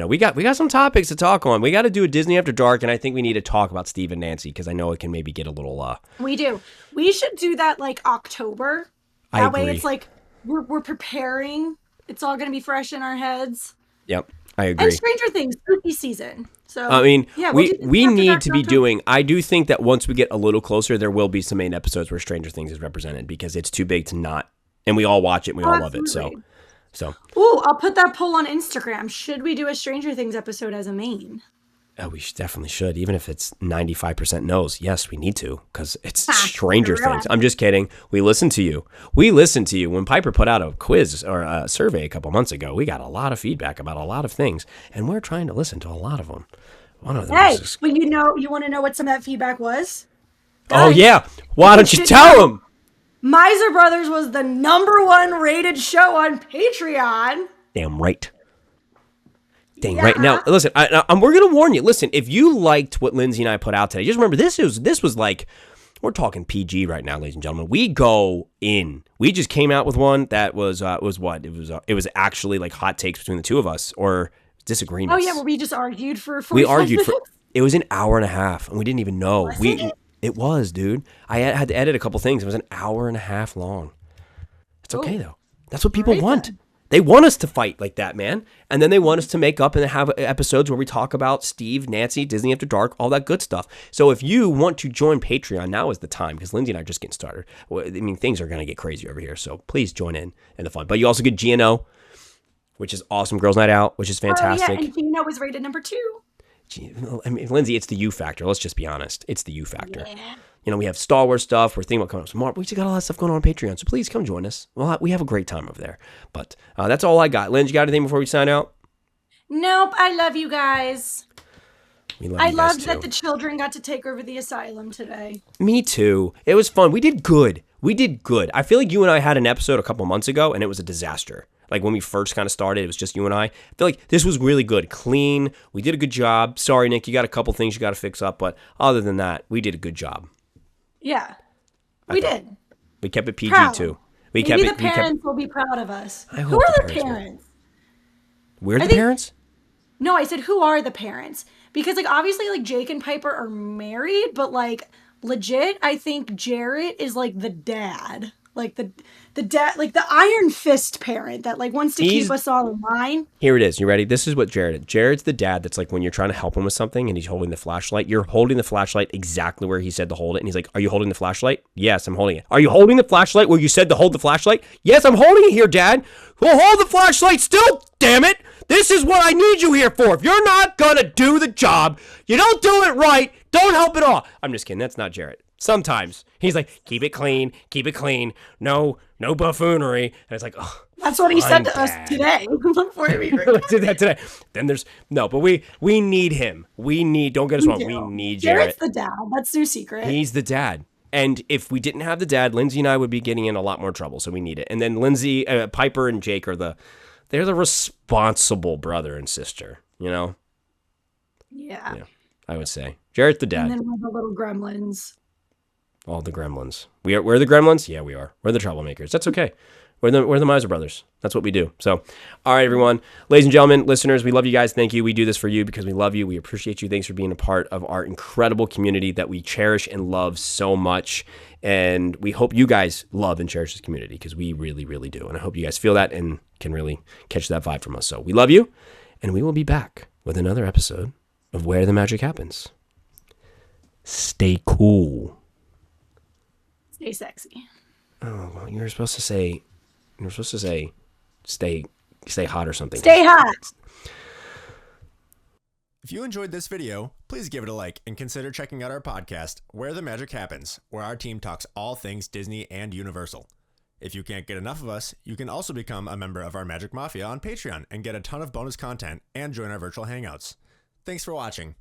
We got some topics to talk on. We got to do a Disney After Dark, and I think we need to talk about Steve and Nancy because I know it can maybe get a little. We do. We should do that like October. That way, it's like we're preparing. It's all going to be fresh in our heads. Yep, I agree. And Stranger Things, spooky season. So I mean, yeah, we need to be doing. I do think that once we get a little closer, there will be some main episodes where Stranger Things is represented because it's too big to not, and we all watch it, and we all love it. So. Ooh, I'll put that poll on Instagram. Should we do a Stranger Things episode as a main? Oh, we definitely should, even if it's 95% no's. Yes, we need to, because it's Stranger Things. I'm just kidding. We listen to you. When Piper put out a quiz or a survey a couple months ago. We got a lot of feedback about a lot of things, and we're trying to listen to a lot of them. One of them is... well, you want to know what some of that feedback was? Guys, oh, yeah. Why don't you tell them? Miser Brothers was the #1 rated show on Patreon. Damn right. Right. Now, listen, we're going to warn you. Listen, if you liked what Lindsay and I put out today, just remember, this was like, we're talking PG right now, ladies and gentlemen. We go in. We just came out with one that was what? It was actually like hot takes between the two of us or disagreements. Oh, yeah, well, we just argued for 45 minutes. It was an hour and a half, and we didn't even know. It was, dude. I had to edit a couple things. It was an hour and a half long. It's okay, though. That's what people want. Then. They want us to fight like that, man. And then they want us to make up and have episodes where we talk about Steve, Nancy, Disney After Dark, all that good stuff. So if you want to join Patreon, now is the time, because Lindsay and I are just getting started. Well, I mean, things are going to get crazy over here, so please join in the fun. But you also get QnA, which is awesome. Girls Night Out, which is fantastic. Oh, yeah, and QnA was rated #2. I mean, Lindsay, it's the you factor. Let's just be honest. It's the you factor. Yeah. We have Star Wars stuff. We're thinking about coming up with more. We just got a lot of stuff going on Patreon, so please come join us. Well, we have a great time over there. But that's all I got. Lindsay, you got anything before we sign out? Nope. I love you guys. I loved that the children got to take over the asylum today. Me too. It was fun. We did good. I feel like you and I had an episode a couple months ago, and it was a disaster. Like when we first kind of started, it was just you and I. I feel like this was really good. Clean. We did a good job. Sorry, Nick, you got a couple things you got to fix up. But other than that, we did a good job. Yeah, we did. We kept it PG proud. Too. Maybe the parents will be proud of us. Who are the parents? We're the parents? No, I said, who are the parents? Because, like, obviously, like, Jake and Piper are married, but, like, legit, I think Jarrett is, like, the dad. Like, the dad, like, the iron fist parent that, like, wants to keep us all in line. Here it is. You ready? This is what Jarrett is. Jarrett's the dad that's, like, when you're trying to help him with something and he's holding the flashlight, you're holding the flashlight exactly where he said to hold it. And he's like, are you holding the flashlight? Yes, I'm holding it. Are you holding the flashlight where you said to hold the flashlight? Yes, I'm holding it here, Dad. Well, hold the flashlight still, damn it. This is what I need you here for. If you're not gonna do the job, you don't do it right, don't help at all. I'm just kidding. That's not Jarrett. Sometimes he's like, keep it clean, no buffoonery. And it's like, oh, that's what he said to us today before we did that today. Then there's but we need him. Don't get us wrong. We need Jarrett. Jarrett's the dad. That's no secret. He's the dad. And if we didn't have the dad, Lindsay and I would be getting in a lot more trouble. So we need it. And then Lindsay, Piper, and Jake are they're the responsible brother and sister. Yeah. I would say Jarrett's the dad. And then we're the little gremlins. All the gremlins. We're the gremlins? Yeah, we are. We're the troublemakers. That's okay. We're the Miser Brothers. That's what we do. So, all right, everyone. Ladies and gentlemen, listeners, we love you guys. Thank you. We do this for you because we love you. We appreciate you. Thanks for being a part of our incredible community that we cherish and love so much. And we hope you guys love and cherish this community because we really, really do. And I hope you guys feel that and can really catch that vibe from us. So we love you, and we will be back with another episode of Where the Magic Happens. Stay cool. Stay sexy. Oh, well, you were supposed to say stay hot or something. Stay hot. If you enjoyed this video, please give it a like and consider checking out our podcast, Where the Magic Happens, where our team talks all things Disney and Universal. If you can't get enough of us, you can also become a member of our Magic Mafia on Patreon and get a ton of bonus content and join our virtual hangouts. Thanks for watching.